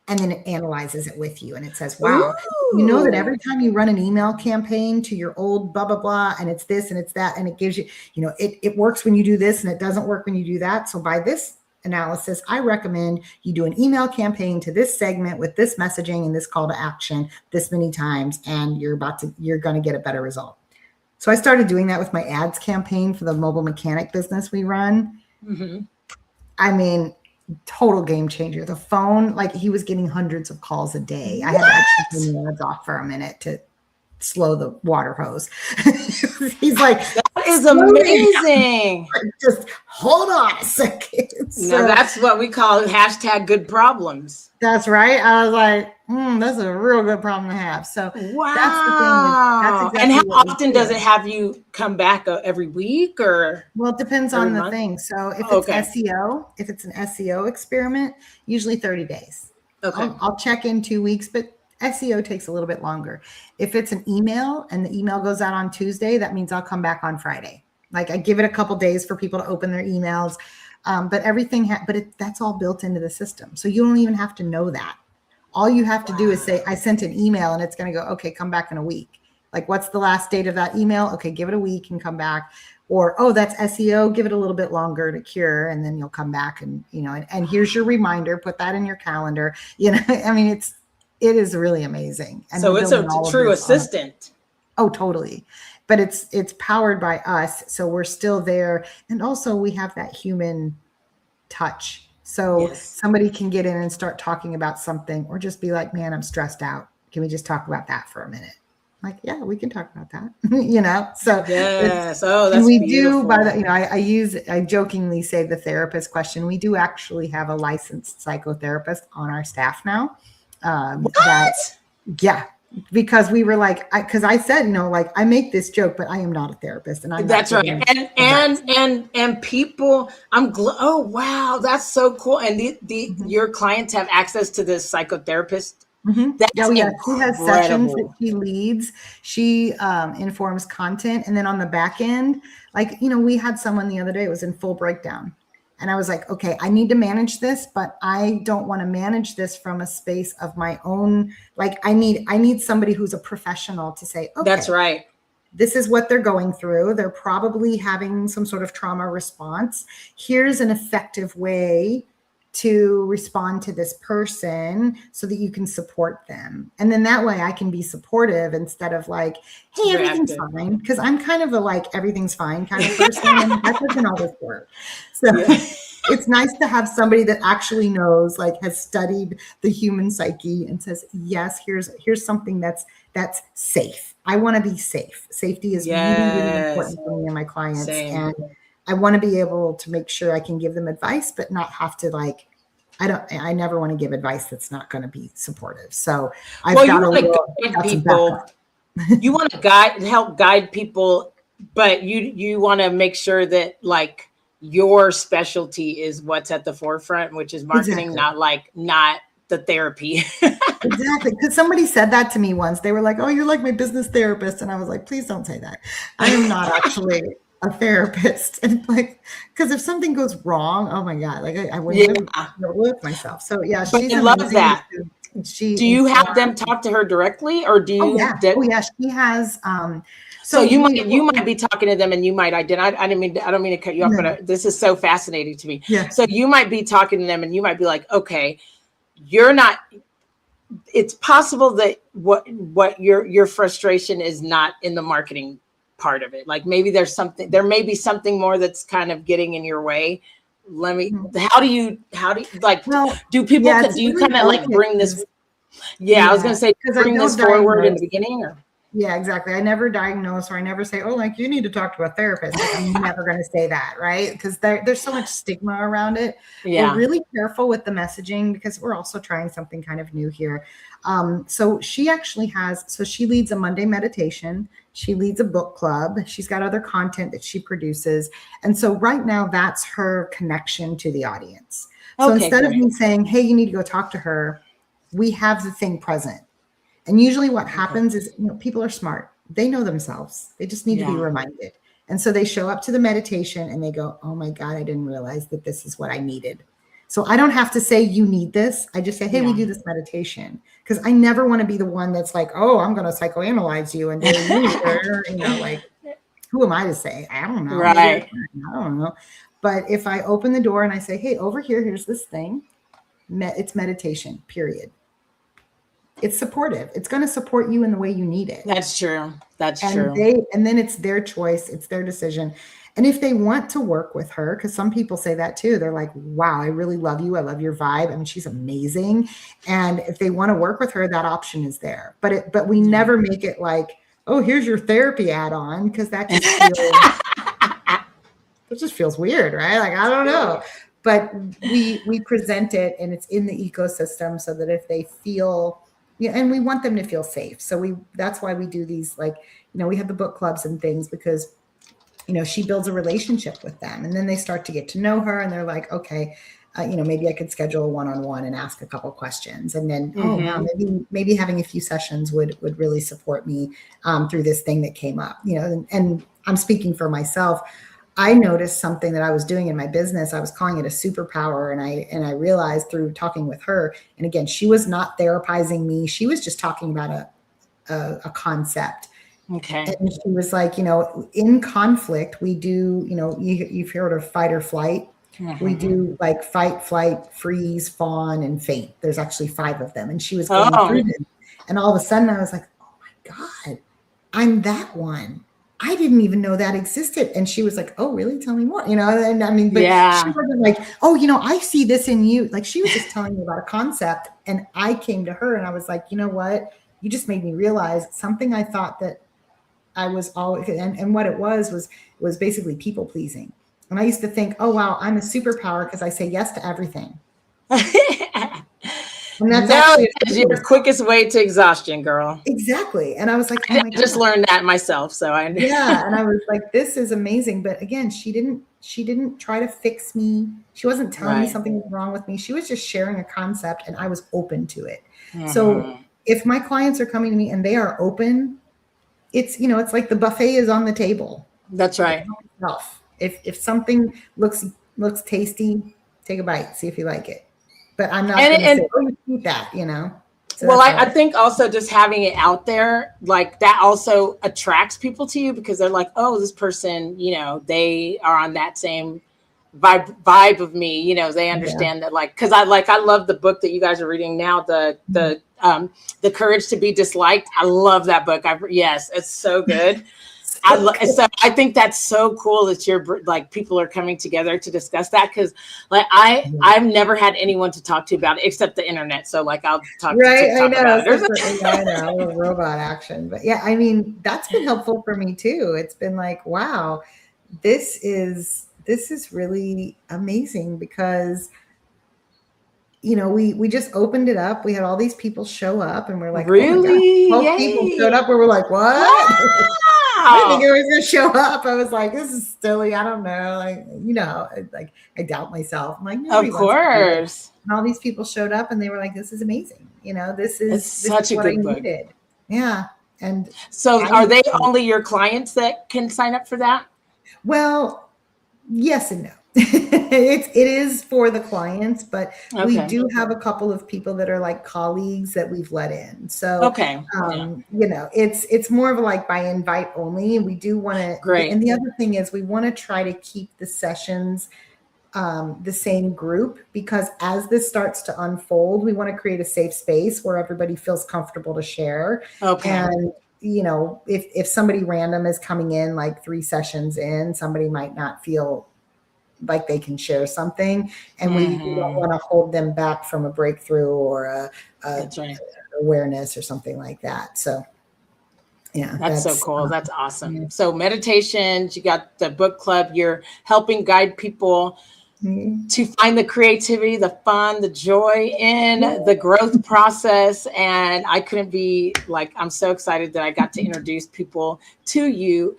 And then it analyzes it with you. And it says, wow, you know that every time you run an email campaign to your old blah, blah, blah, and it's this and it's that, and it gives you, it works when you do this and it doesn't work when you do that. So by this analysis, I recommend you do an email campaign to this segment with this messaging and this call to action this many times, and you're going to get a better result. So I started doing that with my ads campaign for the mobile mechanic business we run. I mean, total game changer. The phone, like he was getting hundreds of calls a day. I had to actually turn the ads off for a minute to slow the water hose. He's like, that is amazing. Just hold on a second. So, now that's what we call hashtag good problems. That's right. I was like, that's a real good problem to have. So wow. That's the thing. That's exactly. And how often does it have you come back every week or? Well, it depends on the thing. So if it's SEO, if it's an SEO experiment, usually 30 days. Okay. I'll check in 2 weeks, but SEO takes a little bit longer. If it's an email and the email goes out on Tuesday, that means I'll come back on Friday. Like I give it a couple days for people to open their emails. But everything, that's all built into the system. So you don't even have to know that. All you have to do is say, I sent an email, and it's going to go, okay, come back in a week. Like, what's the last date of that email? Okay, give it a week and come back. Or, oh, that's SEO. Give it a little bit longer to cure, and then you'll come back and, and here's your reminder. Put that in your calendar. I mean, it is really amazing. And so it's a true assistant. Oh, totally. But it's powered by us. So we're still there. And also we have that human touch. So Yes. somebody can get in and start talking about something, or just be like, man, I'm stressed out. Can we just talk about that for a minute? Like, yeah, we can talk about that. So Yes. Oh, and that's we do, beautiful. I jokingly say the therapist question. We do actually have a licensed psychotherapist on our staff now. That, What? yeah, because we were like, because I said, like, I make this joke, but I am not a therapist, and I'm not That's right. giving advice. And people, oh wow, that's so cool. And Mhm. your clients have access to this psychotherapist. Oh, That's yeah. She has sessions that incredible. she leads. She informs content. And then on the back end, like, we had someone the other day, it was in full breakdown. And I was like, okay, I need to manage this, but I don't want to manage this from a space of my own. Like, I need somebody who's a professional to say, That's okay, right. this is what they're going through. They're probably having some sort of trauma response. Here's an effective way to respond to this person so that you can support them. And then that way I can be supportive instead of like, hey, everything's Reactive. fine. Because I'm kind of a like everything fine kind of person. And that doesn't always work. So Yeah. it's nice to have somebody that actually knows, like, has studied the human psyche and says, yes, here's something that's safe. I want to be safe. Safety is really, really Yes. important for me and my clients. Same. And I want to be able to make sure I can give them advice, but not have to, like, I never want to give advice that's not going to be supportive. So I've Well, got you a want to little, guide got some people. backup. You want to help guide people, but you want to make sure that like your specialty is what's at the forefront, which is marketing, Exactly. not the therapy. Exactly. Because somebody said that to me once. They were like, oh, you're like my business therapist. And I was like, please don't say that. I am not actually a therapist. And like, because if something goes wrong, oh my God, like I wouldn't Yeah, even live with myself. So yeah, but she's I love amazing. that. She Do you have them informs. talk to her directly, or do Oh you? yeah. Oh yeah. She has, So so you might be talking to them, and you might identify. I don't mean to cut you off, but this is so fascinating to me. yeah. So you might be talking to them, and you might be like, okay, you're not. It's possible that what your frustration is not in the marketing part of it. Like maybe there may be something more that's kind of getting in your way. How do you like, Well, do people, yeah, it's do you really kind of like delicate bring this? because, Yeah, I was going to say, because I bring don't this forward in the diagnose. beginning, or? Yeah, exactly. I never diagnose, or I never say, oh, like, you need to talk to a therapist. Like, I'm never going to say that, right? Because there's so much stigma around it. We're Yeah. really careful with the messaging because we're also trying something kind of new here. So she actually she leads a Monday meditation. She leads a book club. She's got other content that she produces. And so right now, that's her connection to the audience. So Okay, instead of great. me saying, hey, you need to go talk to her, we have the thing present. And usually what happens is, people are smart. They know themselves. They just need to be Yeah. reminded. And so they show up to the meditation and they go, oh my God, I didn't realize that this is what I needed. So I don't have to say, you need this. I just say, hey, we do this meditation. Because I never want to be the one that's like, oh, I'm going to psychoanalyze you and like, who am I to say? I don't know. Right. I don't know. But if I open the door and I say, hey, over here, here's this thing. It's meditation, period. It's supportive. It's going to support you in the way you need it. That's true. That's And true. then it's their choice. It's their decision. And if they want to work with her, because some people say that too, they're like, wow, I really love you. I love your vibe. I mean, she's amazing. And if they want to work with her, that option is there. But we never make it like, oh, here's your therapy add-on, because that just feels weird, right? Like, I don't know. But we present it and it's in the ecosystem so that if they feel, and we want them to feel safe. So that's why we do these, like, we have the book clubs and things, because, she builds a relationship with them, and then they start to get to know her, and they're like, okay, maybe I could schedule a one-on-one and ask a couple questions. And then, oh, wow, maybe having a few sessions would really support me through this thing that came up, and I'm speaking for myself. I noticed something that I was doing in my business. I was calling it a superpower. And I realized through talking with her, and again, she was not therapizing me. She was just talking about a concept. Okay. And she was like, in conflict, we do, you've heard of fight or flight. We do like fight, flight, freeze, fawn, and faint. There's actually 5 of them. And she was going through them. And all of a sudden I was like, oh my God, I'm that one. I didn't even know that existed. And she was like, oh, really? Tell me more. And I mean, but Yeah. she wasn't like, oh, I see this in you. Like, she was just telling me about a concept. And I came to her and I was like, you know what? You just made me realize something I thought that I was always, and what it was basically people pleasing. And I used to think, oh, wow, I'm a superpower because I say yes to everything. And that's actually your quickest way to exhaustion, girl. Exactly. And I was like, oh my God. I just learned that myself. So yeah. And I was like, this is amazing. But again, she didn't try to fix me. She wasn't telling me something was wrong with me. She was just sharing a concept and I was open to it. So if my clients are coming to me and they are open, it's, it's like the buffet is on the table. That's right. If something looks tasty, take a bite, see if you like it. But I'm not going to say, oh, you eat that, So well, I think also just having it out there, like that also attracts people to you because they're like, oh, this person, they are on that same vibe of me. They understand that, like, because I love the book that you guys are reading now, the Courage to Be Disliked. I love that book. Yes, it's so good. So I think that's so cool that you're like people are coming together to discuss that because like I've never had anyone to talk to about it except the internet. So like I'll talk to TikTok about it. I know, robot action. But yeah, I mean, that's been helpful for me too. It's been like, wow, this is really amazing because we just opened it up. We had all these people show up and we're like, really? Oh my God. 12 people showed up and we're like, what? Wow. I didn't think it was going to show up. I was like, this is silly. I don't know. Like, I doubt myself. I'm like, no, of course. And all these people showed up and they were like, this is amazing. This such is a good book. Needed. Yeah. And so are they only your clients that can sign up for that? Well, yes and no. It is for the clients, but we do have a couple of people that are like colleagues that we've let in. So, it's more of a like by invite only. And we do want to, great. And the other thing is we want to try to keep the sessions the same group because as this starts to unfold, we want to create a safe space where everybody feels comfortable to share. Okay. And if somebody random is coming in like 3 sessions in, somebody might not feel like they can share something, and we don't want to hold them back from a breakthrough or a awareness or something like that. So yeah, that's so cool. That's awesome. So meditations, you got the book club, you're helping guide people to find the creativity, the fun, the joy in the growth process. And I couldn't be like, I'm so excited that I got to introduce people to you.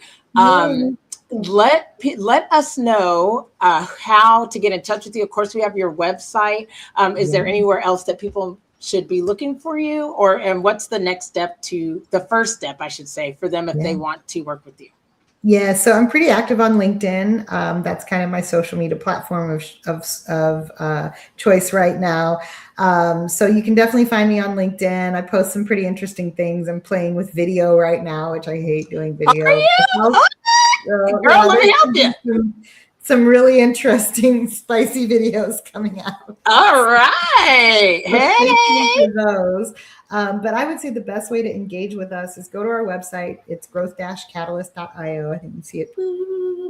Let us know how to get in touch with you. Of course, we have your website. Is there anywhere else that people should be looking for you, and what's the next step the first step, I should say, for them if they want to work with you? Yeah, so I'm pretty active on LinkedIn. That's kind of my social media platform of choice right now. So you can definitely find me on LinkedIn. I post some pretty interesting things. I'm playing with video right now, which I hate doing video. Are you? Girl, let me help you. Some really interesting, spicy videos coming out. All right. Hey. Those. But I would say the best way to engage with us is go to our website. It's growth-catalyst.io. I think you see it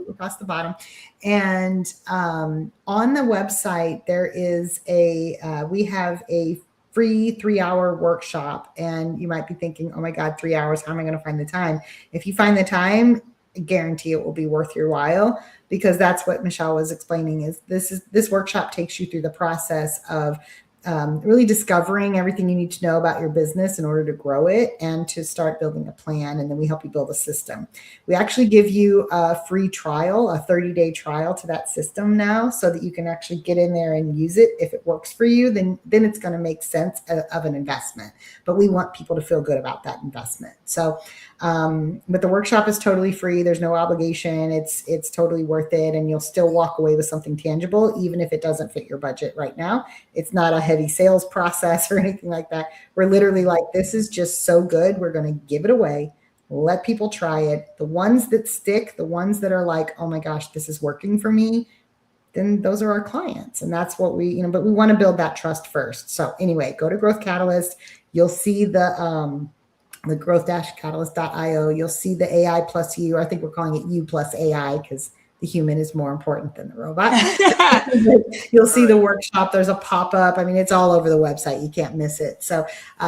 across the bottom. And on the website, there is we have a free 3-hour workshop. And you might be thinking, oh my God, 3 hours, how am I going to find the time? If you find the time, I guarantee it will be worth your while, because that's what Michelle was explaining is this workshop takes you through the process of really discovering everything you need to know about your business in order to grow it and to start building a plan. And then we help you build a system. We actually give you a free trial, a 30-day trial to that system now, so that you can actually get in there and use it. If it works for you, then it's going to make sense of an investment. But we want people to feel good about that investment. So, but the workshop is totally free. There's no obligation. It's totally worth it. And you'll still walk away with something tangible, even if it doesn't fit your budget right now. It's not a heavy sales process or anything like that. We're literally like, this is just so good. We're going to give it away. Let people try it. The ones that stick, the ones that are like, oh my gosh, this is working for me, then those are our clients. And that's what we, but we want to build that trust first. So anyway, go to Growth Catalyst. You'll see the the growth-catalyst.io. You'll see the AI plus you. I think we're calling it you plus AI because the human is more important than the robot. You'll see the workshop. There's a pop-up. I mean, it's all over the website. You can't miss it. So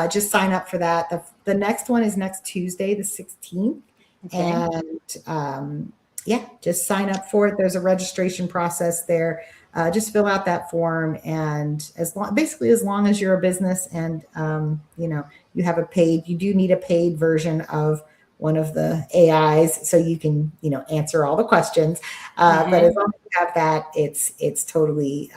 just sign up for that. The next one is next Tuesday, the 16th. Okay. And yeah, just sign up for it. There's a registration process there. Just fill out that form, and basically as long as you're a business and you have you do need a paid version of one of the AIs so you can answer all the questions. But as long as you have that, it's totally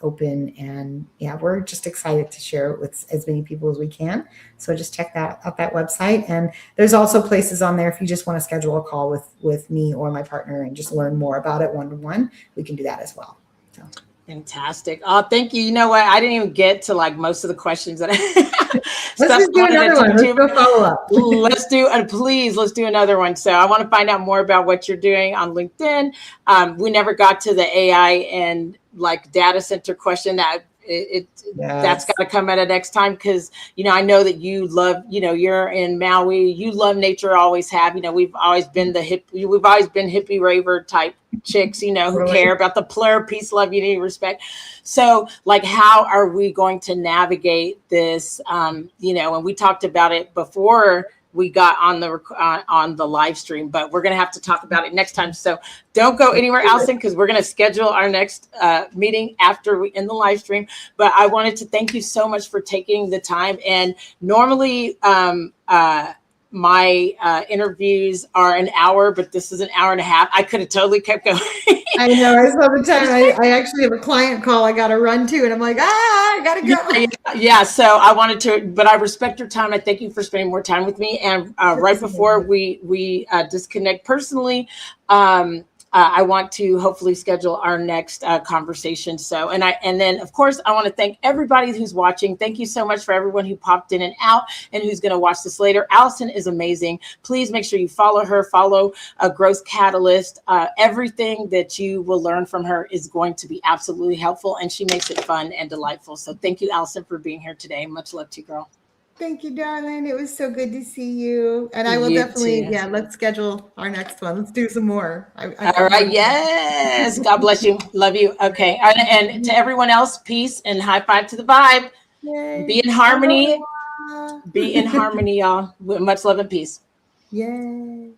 open, and yeah, we're just excited to share it with as many people as we can. So just check out that website, and there's also places on there if you just want to schedule a call with me or my partner and just learn more about it one-to-one. We can do that as well. So. Fantastic. Oh, thank you. You know what? I didn't even get to like most of the questions that let's do another one. Let's go follow up. Let's do another one. So I want to find out more about what you're doing on LinkedIn. We never got to the AI and like data center question that's got to come at a next time, because I know that you love, you're in Maui, you love nature, always have. We've always been hippie raver type chicks, who care about the plur, peace, love, unity, respect. So like, how are we going to navigate this? And we talked about it before we got on the live stream, but we're going to have to talk about it next time. So don't go anywhere, Allison, because we're going to schedule our next meeting after we end the live stream. But I wanted to thank you so much for taking the time. And normally my interviews are an hour, but this is an hour and a half. I could have totally kept going. I know. I saw the time. I actually have a client call I got to run to, and I'm like, I got to go. Yeah. So I wanted to, but I respect your time. I thank you for spending more time with me. And right before we disconnect personally, I want to hopefully schedule our next conversation. So, and then of course, I want to thank everybody who's watching. Thank you so much for everyone who popped in and out and who's going to watch this later. Allison is amazing. Please make sure you follow her, follow Growth Catalyst. Everything that you will learn from her is going to be absolutely helpful, and she makes it fun and delightful. So thank you, Allison, for being here today. Much love to you, girl. Thank you, darling. It was so good to see you. And I will definitely, let's schedule our next one. Let's do some more. All right. Yes. God bless you. Love you. Okay. And to everyone else, peace and high five to the vibe. Yay. Be in harmony. Be in harmony, y'all. Much love and peace. Yay.